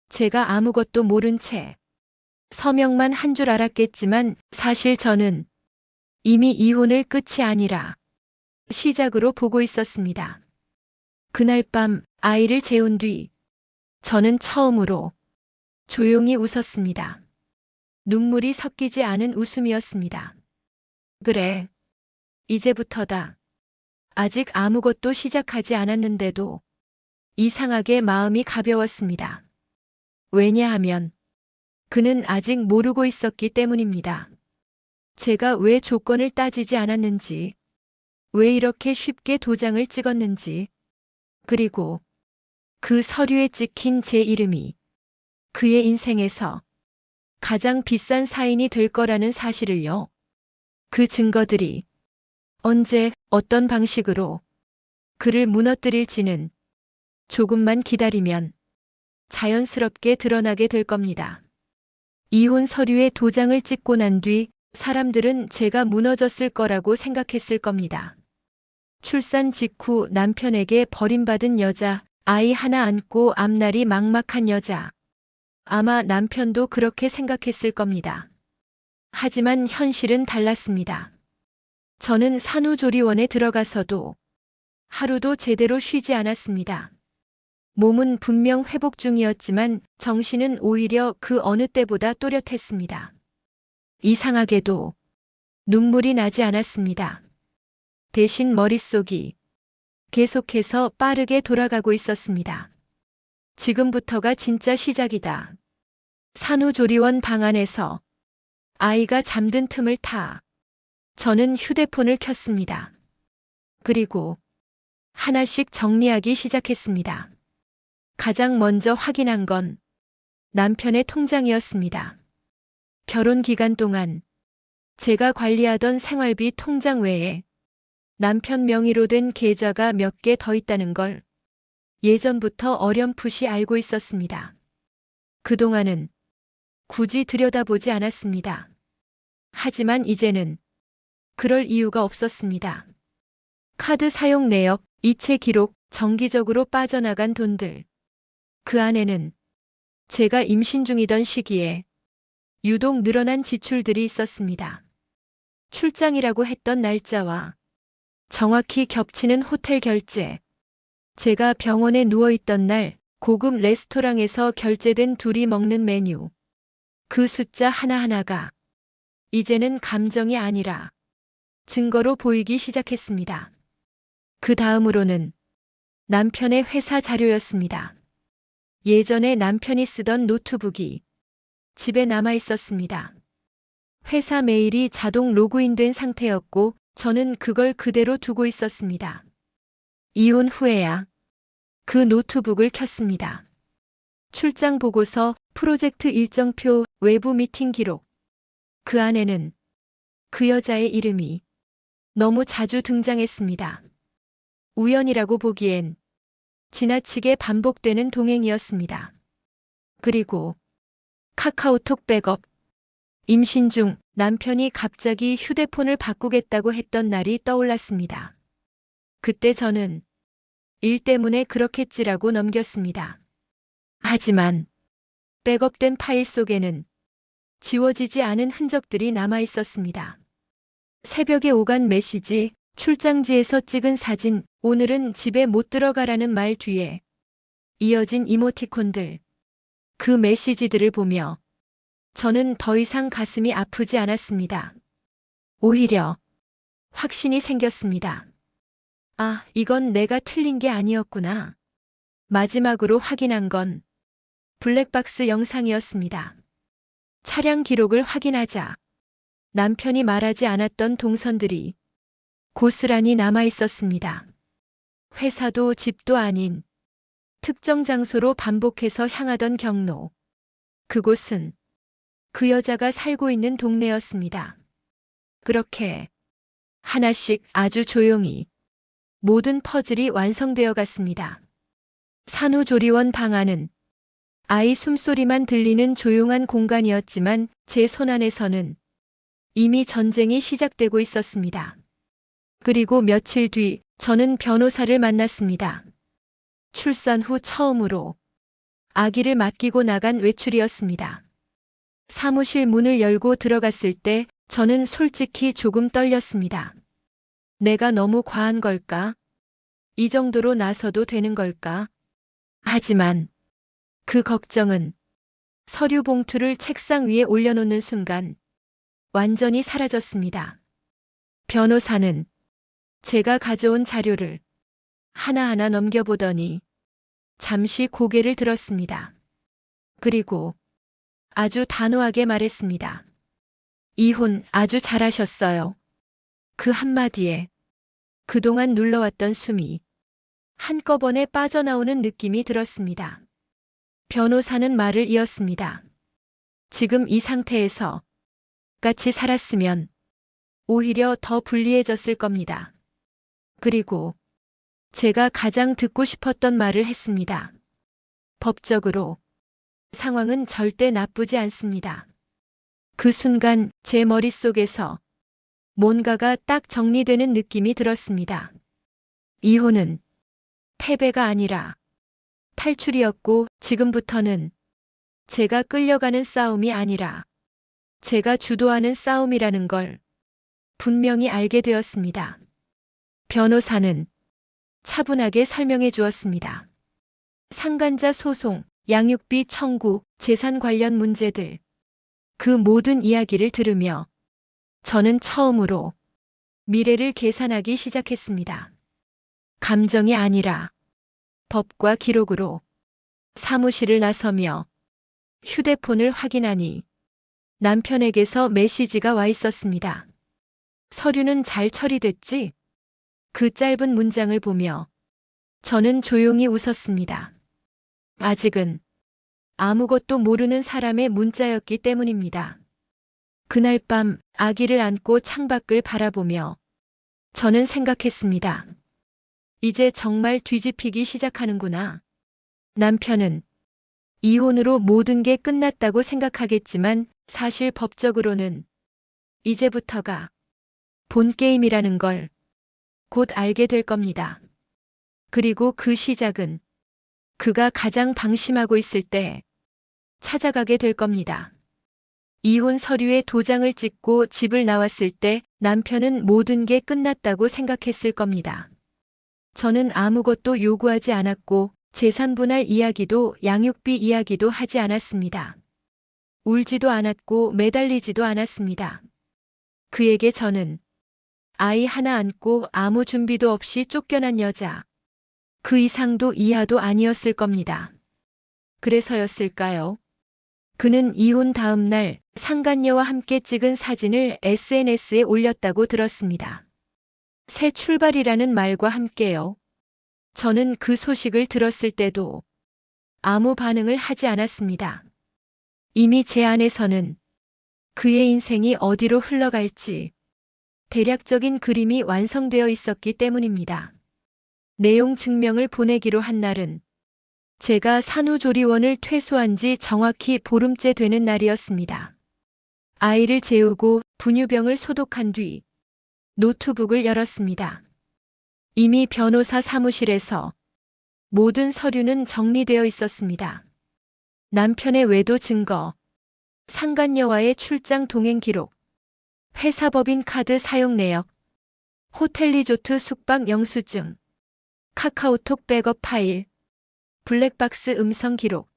제가 아무것도 모른 채 서명만 한 줄 알았겠지만 사실 저는 이미 이혼을 끝이 아니라 시작으로 보고 있었습니다. 그날 밤 아이를 재운 뒤 저는 처음으로 조용히 웃었습니다. 눈물이 섞이지 않은 웃음이었습니다. 그래, 이제부터다. 아직 아무것도 시작하지 않았는데도 이상하게 마음이 가벼웠습니다. 왜냐하면 그는 아직 모르고 있었기 때문입니다. 제가 왜 조건을 따지지 않았는지, 왜 이렇게 쉽게 도장을 찍었는지, 그리고 그 서류에 찍힌 제 이름이 그의 인생에서 가장 비싼 사인이 될 거라는 사실을요. 그 증거들이 언제, 어떤 방식으로 그를 무너뜨릴지는 조금만 기다리면 자연스럽게 드러나게 될 겁니다. 이혼 서류에 도장을 찍고 난 뒤 사람들은 제가 무너졌을 거라고 생각했을 겁니다. 출산 직후 남편에게 버림받은 여자, 아이 하나 안고 앞날이 막막한 여자. 아마 남편도 그렇게 생각했을 겁니다. 하지만 현실은 달랐습니다. 저는 산후조리원에 들어가서도 하루도 제대로 쉬지 않았습니다. 몸은 분명 회복 중이었지만 정신은 오히려 그 어느 때보다 또렷했습니다. 이상하게도 눈물이 나지 않았습니다. 대신 머릿속이 계속해서 빠르게 돌아가고 있었습니다. 지금부터가 진짜 시작이다. 산후조리원 방 안에서 아이가 잠든 틈을 타 저는 휴대폰을 켰습니다. 그리고 하나씩 정리하기 시작했습니다. 가장 먼저 확인한 건 남편의 통장이었습니다. 결혼 기간 동안 제가 관리하던 생활비 통장 외에 남편 명의로 된 계좌가 몇 개 더 있다는 걸 예전부터 어렴풋이 알고 있었습니다. 그동안은 굳이 들여다보지 않았습니다. 하지만 이제는 그럴 이유가 없었습니다. 카드 사용 내역, 이체 기록, 정기적으로 빠져나간 돈들. 그 안에는 제가 임신 중이던 시기에 유독 늘어난 지출들이 있었습니다. 출장이라고 했던 날짜와 정확히 겹치는 호텔 결제, 제가 병원에 누워있던 날 고급 레스토랑에서 결제된 둘이 먹는 메뉴, 그 숫자 하나하나가 이제는 감정이 아니라 증거로 보이기 시작했습니다. 그 다음으로는 남편의 회사 자료였습니다. 예전에 남편이 쓰던 노트북이 집에 남아 있었습니다. 회사 메일이 자동 로그인된 상태였고 저는 그걸 그대로 두고 있었습니다. 이혼 후에야 그 노트북을 켰습니다. 출장 보고서, 프로젝트 일정표, 외부 미팅 기록. 그 안에는 그 여자의 이름이 너무 자주 등장했습니다. 우연이라고 보기엔 지나치게 반복되는 동행이었습니다. 그리고 카카오톡 백업. 임신 중 남편이 갑자기 휴대폰을 바꾸겠다고 했던 날이 떠올랐습니다. 그때 저는 일 때문에 그렇겠지라고 넘겼습니다. 하지만 백업된 파일 속에는 지워지지 않은 흔적들이 남아 있었습니다. 새벽에 오간 메시지, 출장지에서 찍은 사진, 오늘은 집에 못 들어가라는 말 뒤에 이어진 이모티콘들. 그 메시지들을 보며 저는 더 이상 가슴이 아프지 않았습니다. 오히려 확신이 생겼습니다. 아, 이건 내가 틀린 게 아니었구나. 마지막으로 확인한 건 블랙박스 영상이었습니다. 차량 기록을 확인하자 남편이 말하지 않았던 동선들이 고스란히 남아 있었습니다. 회사도 집도 아닌 특정 장소로 반복해서 향하던 경로. 그곳은 그 여자가 살고 있는 동네였습니다. 그렇게 하나씩 아주 조용히 모든 퍼즐이 완성되어 갔습니다. 산후조리원 방 안은 아이 숨소리만 들리는 조용한 공간이었지만 제 손안에서는 이미 전쟁이 시작되고 있었습니다. 그리고 며칠 뒤 저는 변호사를 만났습니다. 출산 후 처음으로 아기를 맡기고 나간 외출이었습니다. 사무실 문을 열고 들어갔을 때 저는 솔직히 조금 떨렸습니다. 내가 너무 과한 걸까? 이 정도로 나서도 되는 걸까? 하지만 그 걱정은 서류 봉투를 책상 위에 올려놓는 순간 완전히 사라졌습니다. 변호사는 제가 가져온 자료를 하나하나 넘겨보더니 잠시 고개를 들었습니다. 그리고 아주 단호하게 말했습니다. 이혼 아주 잘하셨어요. 그 한마디에 그동안 눌러왔던 숨이 한꺼번에 빠져나오는 느낌이 들었습니다. 변호사는 말을 이었습니다. 지금 이 상태에서 같이 살았으면 오히려 더 불리해졌을 겁니다. 그리고 제가 가장 듣고 싶었던 말을 했습니다. 법적으로 상황은 절대 나쁘지 않습니다. 그 순간 제 머릿속에서 뭔가가 딱 정리되는 느낌이 들었습니다. 이혼은 패배가 아니라 탈출이었고 지금부터는 제가 끌려가는 싸움이 아니라 제가 주도하는 싸움이라는 걸 분명히 알게 되었습니다. 변호사는 차분하게 설명해 주었습니다. 상간자 소송, 양육비 청구, 재산 관련 문제들, 그 모든 이야기를 들으며 저는 처음으로 미래를 계산하기 시작했습니다. 감정이 아니라 법과 기록으로 사무실을 나서며 휴대폰을 확인하니 남편에게서 메시지가 와 있었습니다. 서류는 잘 처리됐지? 그 짧은 문장을 보며 저는 조용히 웃었습니다. 아직은 아무것도 모르는 사람의 문자였기 때문입니다. 그날 밤 아기를 안고 창밖을 바라보며 저는 생각했습니다. 이제 정말 뒤집히기 시작하는구나. 남편은 이혼으로 모든 게 끝났다고 생각하겠지만 사실 법적으로는 이제부터가 본 게임이라는 걸 곧 알게 될 겁니다. 그리고 그 시작은 그가 가장 방심하고 있을 때 찾아가게 될 겁니다. 이혼 서류에 도장을 찍고 집을 나왔을 때 남편은 모든 게 끝났다고 생각했을 겁니다. 저는 아무것도 요구하지 않았고 재산 분할 이야기도 양육비 이야기도 하지 않았습니다. 울지도 않았고 매달리지도 않았습니다. 그에게 저는 아이 하나 안고 아무 준비도 없이 쫓겨난 여자, 그 이상도 이하도 아니었을 겁니다. 그래서였을까요? 그는 이혼 다음 날 상간녀와 함께 찍은 사진을 SNS에 올렸다고 들었습니다. 새 출발이라는 말과 함께요. 저는 그 소식을 들었을 때도 아무 반응을 하지 않았습니다. 이미 제 안에서는 그의 인생이 어디로 흘러갈지 대략적인 그림이 완성되어 있었기 때문입니다. 내용 증명을 보내기로 한 날은 제가 산후조리원을 퇴소한 지 정확히 보름째 되는 날이었습니다. 아이를 재우고 분유병을 소독한 뒤 노트북을 열었습니다. 이미 변호사 사무실에서 모든 서류는 정리되어 있었습니다. 남편의 외도 증거, 상간녀와의 출장 동행 기록, 회사 법인 카드 사용 내역, 호텔 리조트 숙박 영수증, 카카오톡 백업 파일, 블랙박스 음성 기록,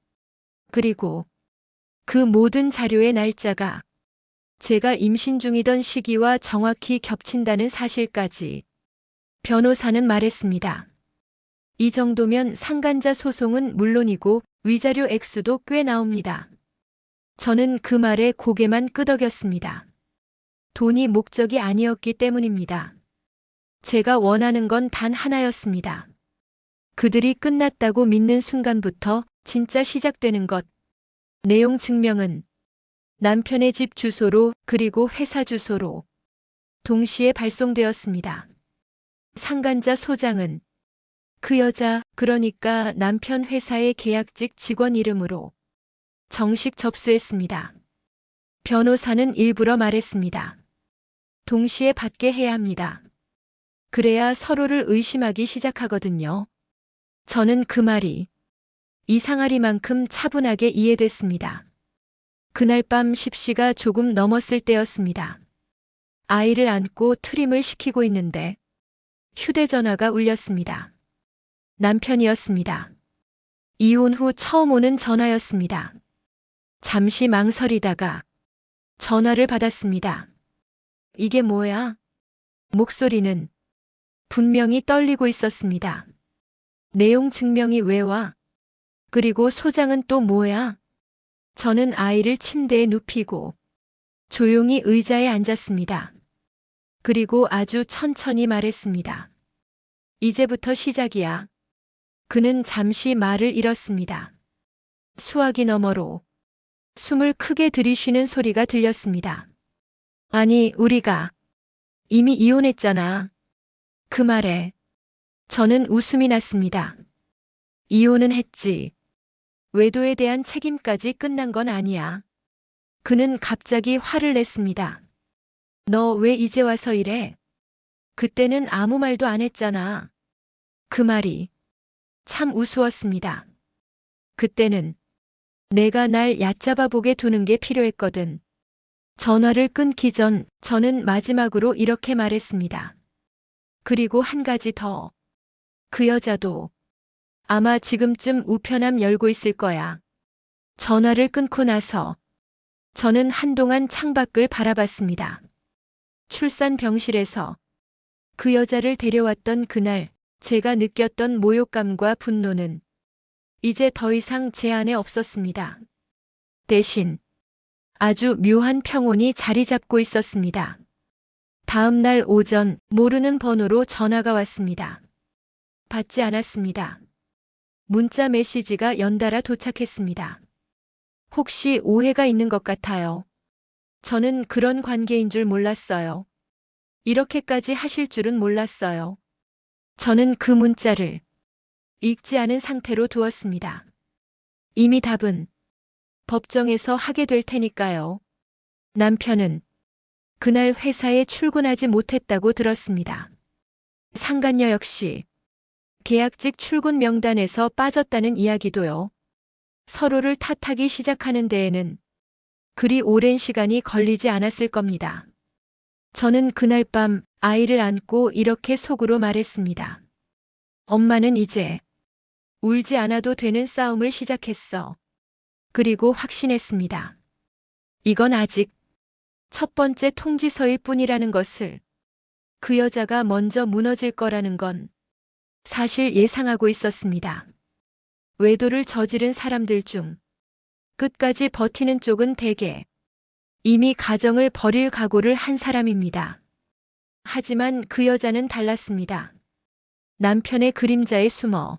그리고 그 모든 자료의 날짜가 제가 임신 중이던 시기와 정확히 겹친다는 사실까지 변호사는 말했습니다. 이 정도면 상간자 소송은 물론이고 위자료 액수도 꽤 나옵니다. 저는 그 말에 고개만 끄덕였습니다. 돈이 목적이 아니었기 때문입니다. 제가 원하는 건 단 하나였습니다. 그들이 끝났다고 믿는 순간부터 진짜 시작되는 것. 내용 증명은 남편의 집 주소로 그리고 회사 주소로 동시에 발송되었습니다. 상간자 소장은 그 여자, 그러니까 남편 회사의 계약직 직원 이름으로 정식 접수했습니다. 변호사는 일부러 말했습니다. 동시에 받게 해야 합니다. 그래야 서로를 의심하기 시작하거든요. 저는 그 말이 이상하리만큼 차분하게 이해됐습니다. 그날 밤 10시가 조금 넘었을 때였습니다. 아이를 안고 트림을 시키고 있는데 휴대전화가 울렸습니다. 남편이었습니다. 이혼 후 처음 오는 전화였습니다. 잠시 망설이다가 전화를 받았습니다. 이게 뭐야? 목소리는 분명히 떨리고 있었습니다. 내용 증명이 왜 와? 그리고 소장은 또 뭐야? 저는 아이를 침대에 눕히고 조용히 의자에 앉았습니다. 그리고 아주 천천히 말했습니다. 이제부터 시작이야. 그는 잠시 말을 잃었습니다. 수화기 너머로 숨을 크게 들이쉬는 소리가 들렸습니다. 아니, 우리가 이미 이혼했잖아. 그 말에 저는 웃음이 났습니다. 이혼은 했지. 외도에 대한 책임까지 끝난 건 아니야. 그는 갑자기 화를 냈습니다. 너 왜 이제 와서 이래? 그때는 아무 말도 안 했잖아. 그 말이 참 우스웠습니다. 그때는 내가 날 얕잡아 보게 두는 게 필요했거든. 전화를 끊기 전 저는 마지막으로 이렇게 말했습니다. 그리고 한 가지 더. 그 여자도 아마 지금쯤 우편함 열고 있을 거야. 전화를 끊고 나서 저는 한동안 창밖을 바라봤습니다. 출산 병실에서 그 여자를 데려왔던 그날 제가 느꼈던 모욕감과 분노는 이제 더 이상 제 안에 없었습니다. 대신 아주 묘한 평온이 자리 잡고 있었습니다. 다음 날 오전 모르는 번호로 전화가 왔습니다. 받지 않았습니다. 문자 메시지가 연달아 도착했습니다. 혹시 오해가 있는 것 같아요. 저는 그런 관계인 줄 몰랐어요. 이렇게까지 하실 줄은 몰랐어요. 저는 그 문자를 읽지 않은 상태로 두었습니다. 이미 답은 법정에서 하게 될 테니까요. 남편은 그날 회사에 출근하지 못했다고 들었습니다. 상간녀 역시 계약직 출근 명단에서 빠졌다는 이야기도요. 서로를 탓하기 시작하는 데에는 그리 오랜 시간이 걸리지 않았을 겁니다. 저는 그날 밤 아이를 안고 이렇게 속으로 말했습니다. 엄마는 이제 울지 않아도 되는 싸움을 시작했어. 그리고 확신했습니다. 이건 아직 첫 번째 통지서일 뿐이라는 것을. 그 여자가 먼저 무너질 거라는 건 사실 예상하고 있었습니다. 외도를 저지른 사람들 중 끝까지 버티는 쪽은 대개 이미 가정을 버릴 각오를 한 사람입니다. 하지만 그 여자는 달랐습니다. 남편의 그림자에 숨어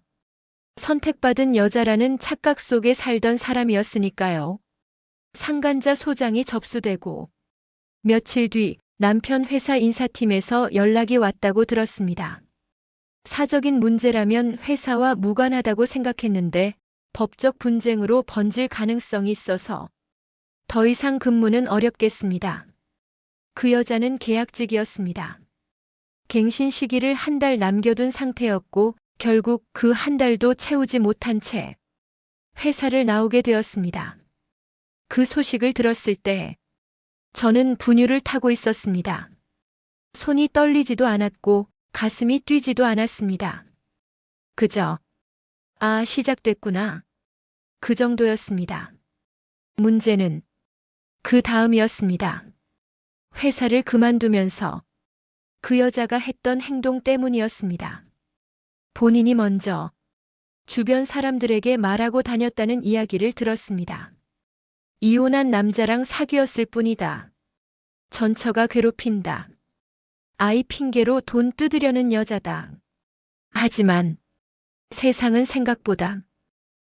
선택받은 여자라는 착각 속에 살던 사람이었으니까요. 상간자 소장이 접수되고 며칠 뒤 남편 회사 인사팀에서 연락이 왔다고 들었습니다. 사적인 문제라면 회사와 무관하다고 생각했는데 법적 분쟁으로 번질 가능성이 있어서 더 이상 근무는 어렵겠습니다. 그 여자는 계약직이었습니다. 갱신 시기를 한 달 남겨둔 상태였고 결국 그 한 달도 채우지 못한 채 회사를 나오게 되었습니다. 그 소식을 들었을 때 저는 분유를 타고 있었습니다. 손이 떨리지도 않았고 가슴이 뛰지도 않았습니다. 그저 시작됐구나. 그 정도였습니다. 문제는 그 다음이었습니다. 회사를 그만두면서 그 여자가 했던 행동 때문이었습니다. 본인이 먼저 주변 사람들에게 말하고 다녔다는 이야기를 들었습니다. 이혼한 남자랑 사귀었을 뿐이다. 전처가 괴롭힌다. 아이 핑계로 돈 뜯으려는 여자다. 하지만 세상은 생각보다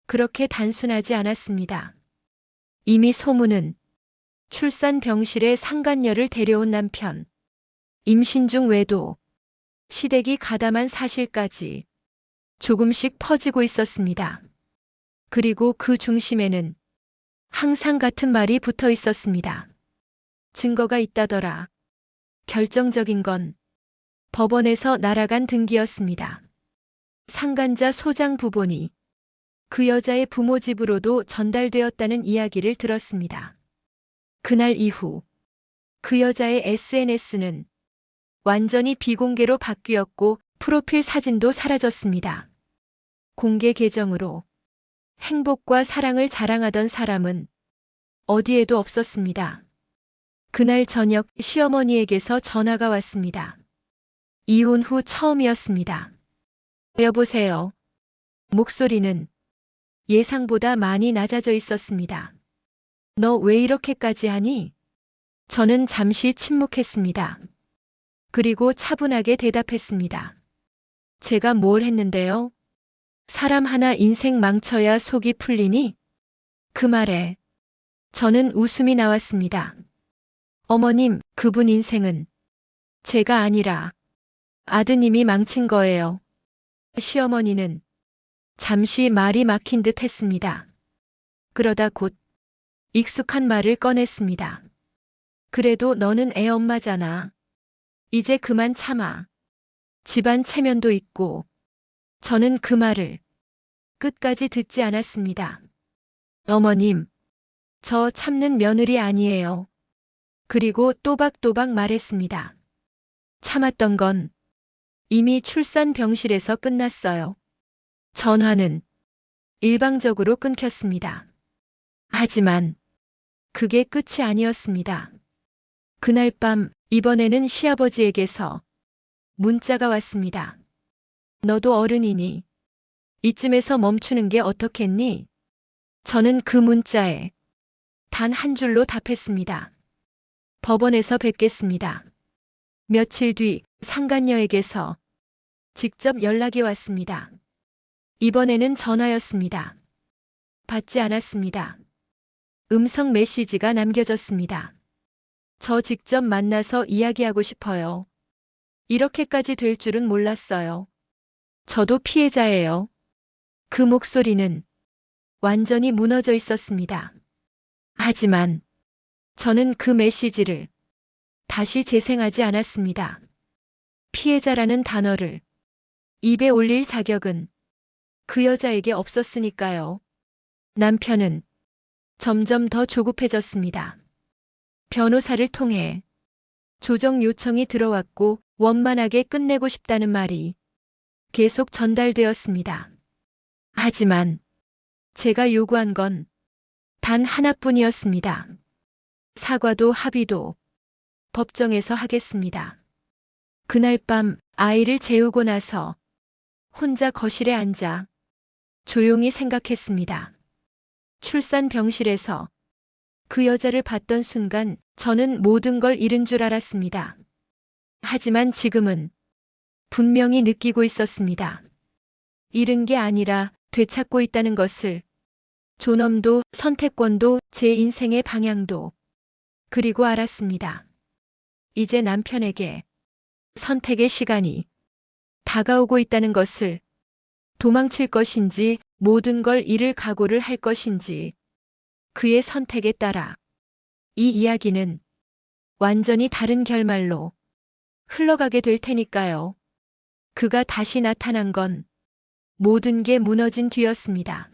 그렇게 단순하지 않았습니다. 이미 소문은 출산 병실에 상간녀를 데려온 남편, 임신 중 외도, 시댁이 가담한 사실까지 조금씩 퍼지고 있었습니다. 그리고 그 중심에는 항상 같은 말이 붙어 있었습니다. 증거가 있다더라. 결정적인 건 법원에서 날아간 등기였습니다. 상간자 소장 부본이 그 여자의 부모 집으로도 전달되었다는 이야기를 들었습니다. 그날 이후 그 여자의 SNS는 완전히 비공개로 바뀌었고 프로필 사진도 사라졌습니다. 공개 계정으로 행복과 사랑을 자랑하던 사람은 어디에도 없었습니다. 그날 저녁 시어머니에게서 전화가 왔습니다. 이혼 후 처음이었습니다. 여보세요. 목소리는 예상보다 많이 낮아져 있었습니다. 너 왜 이렇게까지 하니? 저는 잠시 침묵했습니다. 그리고 차분하게 대답했습니다. 제가 뭘 했는데요? 사람 하나 인생 망쳐야 속이 풀리니? 그 말에 저는 웃음이 나왔습니다. 어머님, 그분 인생은 제가 아니라 아드님이 망친 거예요. 시어머니는 잠시 말이 막힌 듯 했습니다. 그러다 곧 익숙한 말을 꺼냈습니다. 그래도 너는 애 엄마잖아. 이제 그만 참아. 집안 체면도 있고. 저는 그 말을 끝까지 듣지 않았습니다. 어머님, 저 참는 며느리 아니에요. 그리고 또박또박 말했습니다. 참았던 건 이미 출산 병실에서 끝났어요. 전화는 일방적으로 끊겼습니다. 하지만 그게 끝이 아니었습니다. 그날 밤 이번에는 시아버지에게서 문자가 왔습니다. 너도 어른이니 이쯤에서 멈추는 게 어떻겠니? 저는 그 문자에 단 한 줄로 답했습니다. 법원에서 뵙겠습니다. 며칠 뒤 상간녀에게서 직접 연락이 왔습니다. 이번에는 전화였습니다. 받지 않았습니다. 음성 메시지가 남겨졌습니다. 저 직접 만나서 이야기하고 싶어요. 이렇게까지 될 줄은 몰랐어요. 저도 피해자예요. 그 목소리는 완전히 무너져 있었습니다. 하지만 저는 그 메시지를 다시 재생하지 않았습니다. 피해자라는 단어를 입에 올릴 자격은 그 여자에게 없었으니까요. 남편은 점점 더 조급해졌습니다. 변호사를 통해 조정 요청이 들어왔고 원만하게 끝내고 싶다는 말이 계속 전달되었습니다. 하지만 제가 요구한 건 단 하나뿐이었습니다. 사과도 합의도 법정에서 하겠습니다. 그날 밤 아이를 재우고 나서 혼자 거실에 앉아 조용히 생각했습니다. 출산 병실에서 그 여자를 봤던 순간 저는 모든 걸 잃은 줄 알았습니다. 하지만 지금은 분명히 느끼고 있었습니다. 잃은 게 아니라 되찾고 있다는 것을. 존엄도 선택권도 제 인생의 방향도. 그리고 알았습니다. 이제 남편에게 선택의 시간이 다가오고 있다는 것을. 도망칠 것인지 모든 걸 잃을 각오를 할 것인지 그의 선택에 따라 이 이야기는 완전히 다른 결말로 흘러가게 될 테니까요. 그가 다시 나타난 건 모든 게 무너진 뒤였습니다.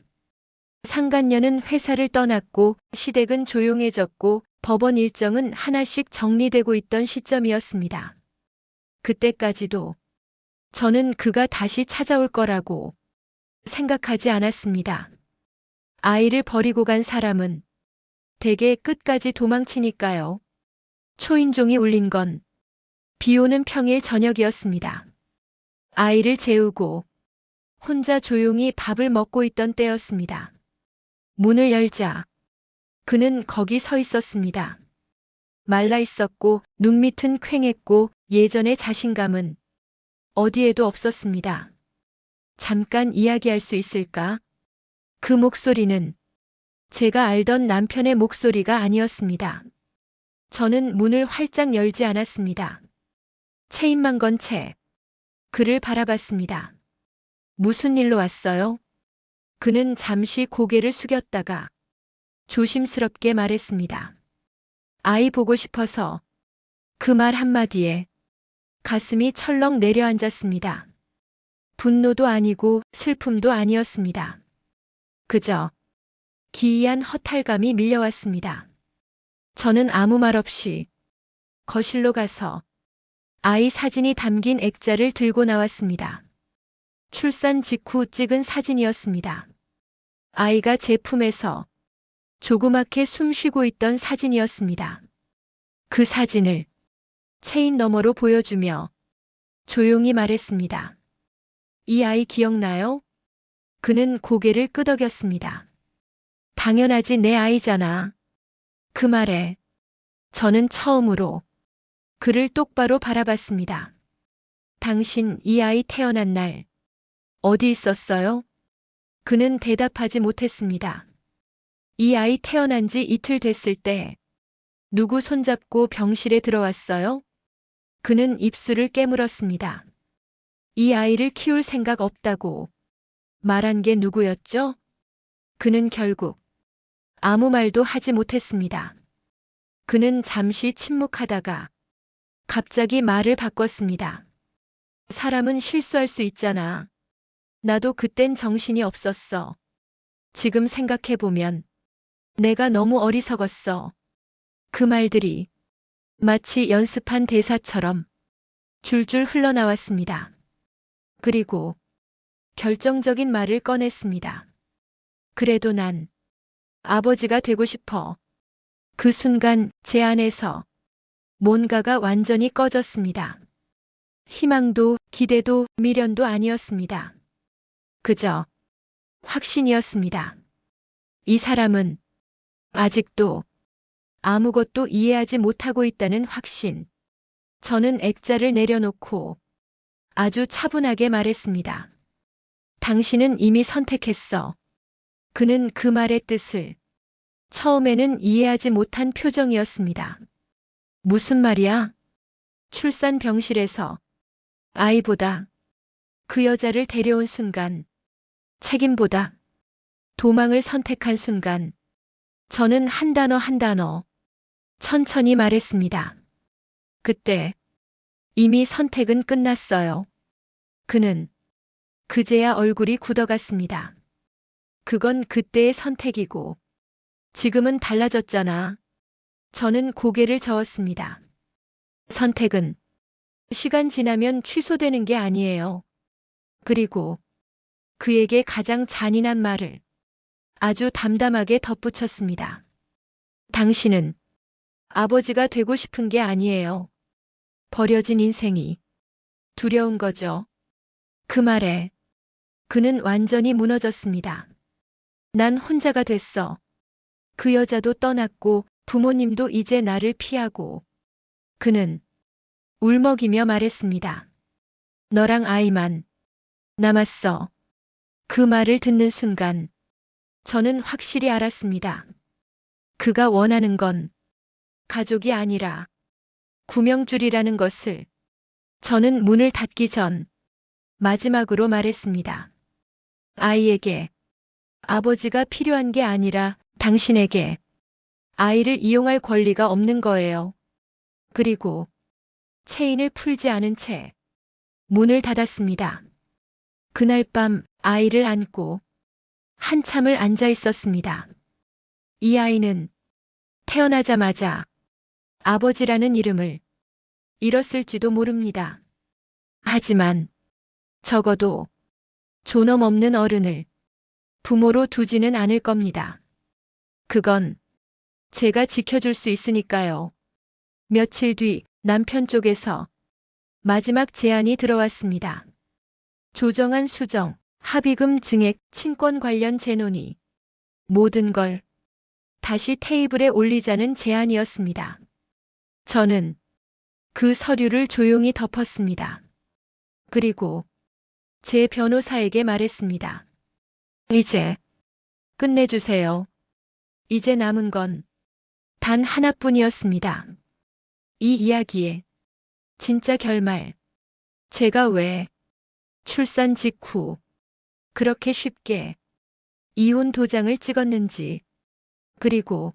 상간녀는 회사를 떠났고 시댁은 조용해졌고 법원 일정은 하나씩 정리되고 있던 시점이었습니다. 그때까지도 저는 그가 다시 찾아올 거라고 생각하지 않았습니다. 아이를 버리고 간 사람은 대개 끝까지 도망치니까요. 초인종이 울린 건 비 오는 평일 저녁이었습니다. 아이를 재우고 혼자 조용히 밥을 먹고 있던 때였습니다. 문을 열자 그는 거기 서 있었습니다. 말라 있었고 눈밑은 퀭했고 예전의 자신감은 어디에도 없었습니다. 잠깐 이야기할 수 있을까? 그 목소리는 제가 알던 남편의 목소리가 아니었습니다. 저는 문을 활짝 열지 않았습니다. 체인만 건 채 그를 바라봤습니다. 무슨 일로 왔어요? 그는 잠시 고개를 숙였다가 조심스럽게 말했습니다. 아이 보고 싶어서. 그 말 한마디에 가슴이 철렁 내려앉았습니다. 분노도 아니고 슬픔도 아니었습니다. 그저 기이한 허탈감이 밀려왔습니다. 저는 아무 말 없이 거실로 가서 아이 사진이 담긴 액자를 들고 나왔습니다. 출산 직후 찍은 사진이었습니다. 아이가 제 품에서 조그맣게 숨 쉬고 있던 사진이었습니다. 그 사진을 체인 너머로 보여주며 조용히 말했습니다. 이 아이 기억나요? 그는 고개를 끄덕였습니다. 당연하지, 내 아이잖아. 그 말에 저는 처음으로 그를 똑바로 바라봤습니다. 당신 이 아이 태어난 날 어디 있었어요? 그는 대답하지 못했습니다. 이 아이 태어난 지 이틀 됐을 때 누구 손잡고 병실에 들어왔어요? 그는 입술을 깨물었습니다. 이 아이를 키울 생각 없다고 말한 게 누구였죠? 그는 결국 아무 말도 하지 못했습니다. 그는 잠시 침묵하다가 갑자기 말을 바꿨습니다. 사람은 실수할 수 있잖아. 나도 그땐 정신이 없었어. 지금 생각해보면 내가 너무 어리석었어. 그 말들이 마치 연습한 대사처럼 줄줄 흘러나왔습니다. 그리고 결정적인 말을 꺼냈습니다. 그래도 난 아버지가 되고 싶어. 그 순간 제 안에서 뭔가가 완전히 꺼졌습니다. 희망도 기대도 미련도 아니었습니다. 그저 확신이었습니다. 이 사람은 아직도 아무것도 이해하지 못하고 있다는 확신. 저는 액자를 내려놓고 아주 차분하게 말했습니다. 당신은 이미 선택했어. 그는 그 말의 뜻을 처음에는 이해하지 못한 표정이었습니다. 무슨 말이야? 출산 병실에서 아이보다 그 여자를 데려온 순간, 책임보다 도망을 선택한 순간, 저는 한 단어 한 단어 천천히 말했습니다. 그때 이미 선택은 끝났어요. 그는 그제야 얼굴이 굳어갔습니다. 그건 그때의 선택이고 지금은 달라졌잖아. 저는 고개를 저었습니다. 선택은 시간 지나면 취소되는 게 아니에요. 그리고 그에게 가장 잔인한 말을 아주 담담하게 덧붙였습니다. 당신은 아버지가 되고 싶은 게 아니에요. 버려진 인생이 두려운 거죠. 그 말에 그는 완전히 무너졌습니다. 난 혼자가 됐어. 그 여자도 떠났고 부모님도 이제 나를 피하고. 그는 울먹이며 말했습니다. 너랑 아이만 남았어. 그 말을 듣는 순간 저는 확실히 알았습니다. 그가 원하는 건 가족이 아니라 구명줄이라는 것을. 저는 문을 닫기 전 마지막으로 말했습니다. 아이에게 아버지가 필요한 게 아니라 당신에게 아이를 이용할 권리가 없는 거예요. 그리고 체인을 풀지 않은 채 문을 닫았습니다. 그날 밤 아이를 안고 한참을 앉아 있었습니다. 이 아이는 태어나자마자 아버지라는 이름을 잃었을지도 모릅니다. 하지만 적어도 존엄 없는 어른을 부모로 두지는 않을 겁니다. 그건 제가 지켜줄 수 있으니까요. 며칠 뒤 남편 쪽에서 마지막 제안이 들어왔습니다. 조정안 수정, 합의금 증액, 친권 관련 재논의. 모든 걸 다시 테이블에 올리자는 제안이었습니다. 저는 그 서류를 조용히 덮었습니다. 그리고 제 변호사에게 말했습니다. 이제 끝내주세요. 이제 남은 건 단 하나뿐이었습니다. 이 이야기의 진짜 결말. 제가 왜 출산 직후 그렇게 쉽게 이혼 도장을 찍었는지, 그리고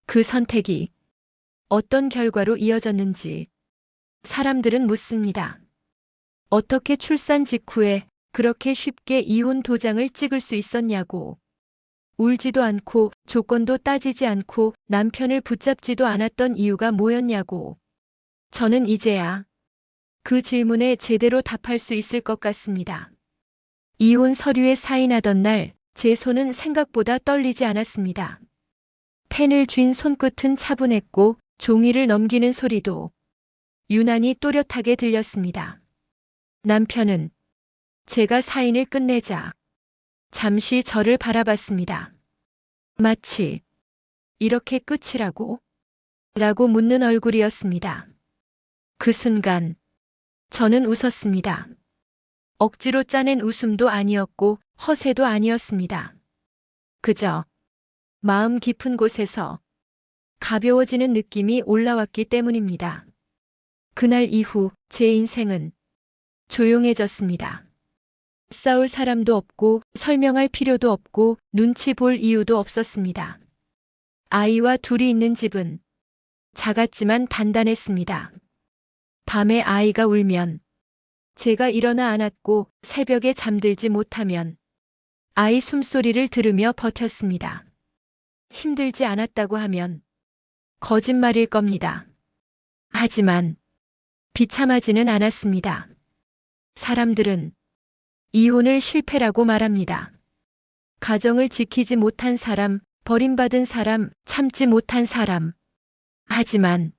그 선택이 어떤 결과로 이어졌는지 사람들은 묻습니다. 어떻게 출산 직후에 그렇게 쉽게 이혼 도장을 찍을 수 있었냐고. 울지도 않고 조건도 따지지 않고 남편을 붙잡지도 않았던 이유가 뭐였냐고. 저는 이제야 그 질문에 제대로 답할 수 있을 것 같습니다. 이혼 서류에 사인하던 날 제 손은 생각보다 떨리지 않았습니다. 펜을 쥔 손끝은 차분했고 종이를 넘기는 소리도 유난히 또렷하게 들렸습니다. 남편은 제가 사인을 끝내자 잠시 저를 바라봤습니다. 마치 이렇게 끝이라고? 라고 묻는 얼굴이었습니다. 그 순간 저는 웃었습니다. 억지로 짜낸 웃음도 아니었고 허세도 아니었습니다. 그저 마음 깊은 곳에서 가벼워지는 느낌이 올라왔기 때문입니다. 그날 이후 제 인생은 조용해졌습니다. 싸울 사람도 없고 설명할 필요도 없고 눈치 볼 이유도 없었습니다. 아이와 둘이 있는 집은 작았지만 단단했습니다. 밤에 아이가 울면 제가 일어나 안았고 새벽에 잠들지 못하면 아이 숨소리를 들으며 버텼습니다. 힘들지 않았다고 하면 거짓말일 겁니다. 하지만 비참하지는 않았습니다. 사람들은 이혼을 실패라고 말합니다. 가정을 지키지 못한 사람, 버림받은 사람, 참지 못한 사람. 하지만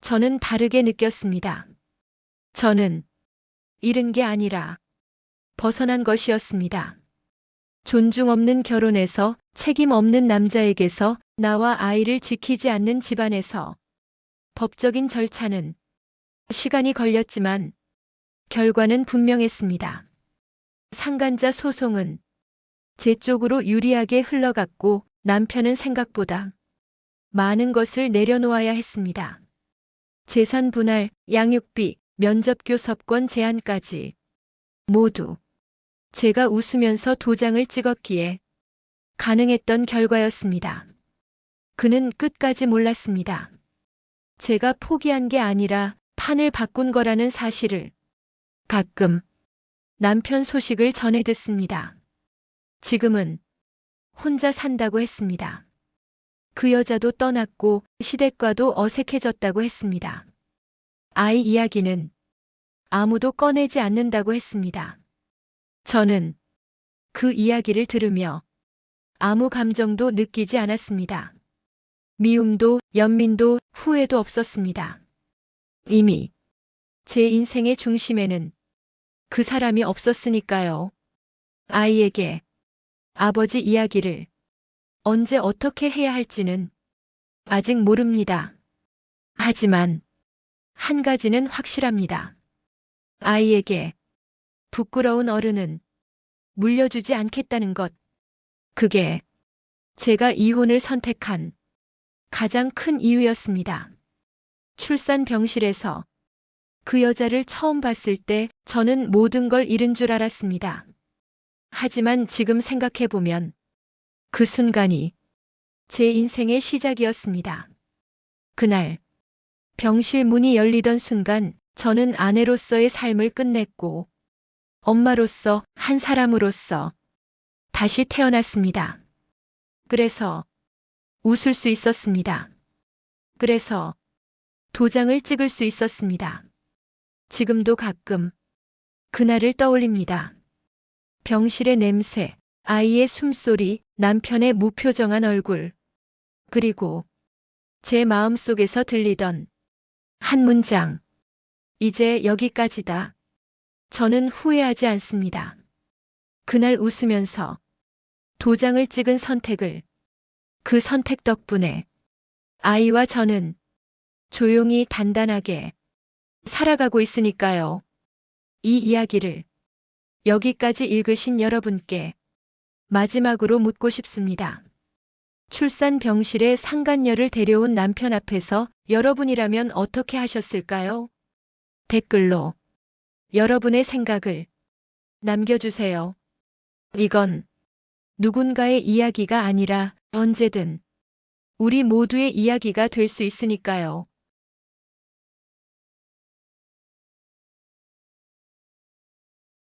저는 다르게 느꼈습니다. 저는 잃은 게 아니라 벗어난 것이었습니다. 존중 없는 결혼에서, 책임 없는 남자에게서, 나와 아이를 지키지 않는 집안에서. 법적인 절차는 시간이 걸렸지만 결과는 분명했습니다. 상간자 소송은 제 쪽으로 유리하게 흘러갔고 남편은 생각보다 많은 것을 내려놓아야 했습니다. 재산 분할, 양육비, 면접 교섭권 제한까지 모두 제가 웃으면서 도장을 찍었기에 가능했던 결과였습니다. 그는 끝까지 몰랐습니다. 제가 포기한 게 아니라 판을 바꾼 거라는 사실을. 가끔 남편 소식을 전해 듣습니다. 지금은 혼자 산다고 했습니다. 그 여자도 떠났고 시댁과도 어색해졌다고 했습니다. 아이 이야기는 아무도 꺼내지 않는다고 했습니다. 저는 그 이야기를 들으며 아무 감정도 느끼지 않았습니다. 미움도 연민도 후회도 없었습니다. 이미 제 인생의 중심에는 그 사람이 없었으니까요. 아이에게 아버지 이야기를 언제 어떻게 해야 할지는 아직 모릅니다. 하지만 한 가지는 확실합니다. 아이에게 부끄러운 어른은 물려주지 않겠다는 것. 그게 제가 이혼을 선택한 가장 큰 이유였습니다. 출산 병실에서 그 여자를 처음 봤을 때 저는 모든 걸 잃은 줄 알았습니다. 하지만 지금 생각해보면 그 순간이 제 인생의 시작이었습니다. 그날 병실 문이 열리던 순간 저는 아내로서의 삶을 끝냈고 엄마로서 한 사람으로서 다시 태어났습니다. 그래서 웃을 수 있었습니다. 그래서 도장을 찍을 수 있었습니다. 지금도 가끔 그날을 떠올립니다. 병실의 냄새, 아이의 숨소리, 남편의 무표정한 얼굴, 그리고 제 마음속에서 들리던 한 문장. 이제 여기까지다. 저는 후회하지 않습니다. 그날 웃으면서 도장을 찍은 선택을, 그 선택 덕분에 아이와 저는 조용히 단단하게 살아가고 있으니까요. 이 이야기를 여기까지 읽으신 여러분께 마지막으로 묻고 싶습니다. 출산 병실에 상간녀를 데려온 남편 앞에서 여러분이라면 어떻게 하셨을까요? 댓글로 여러분의 생각을 남겨주세요. 이건 누군가의 이야기가 아니라 언제든 우리 모두의 이야기가 될 수 있으니까요.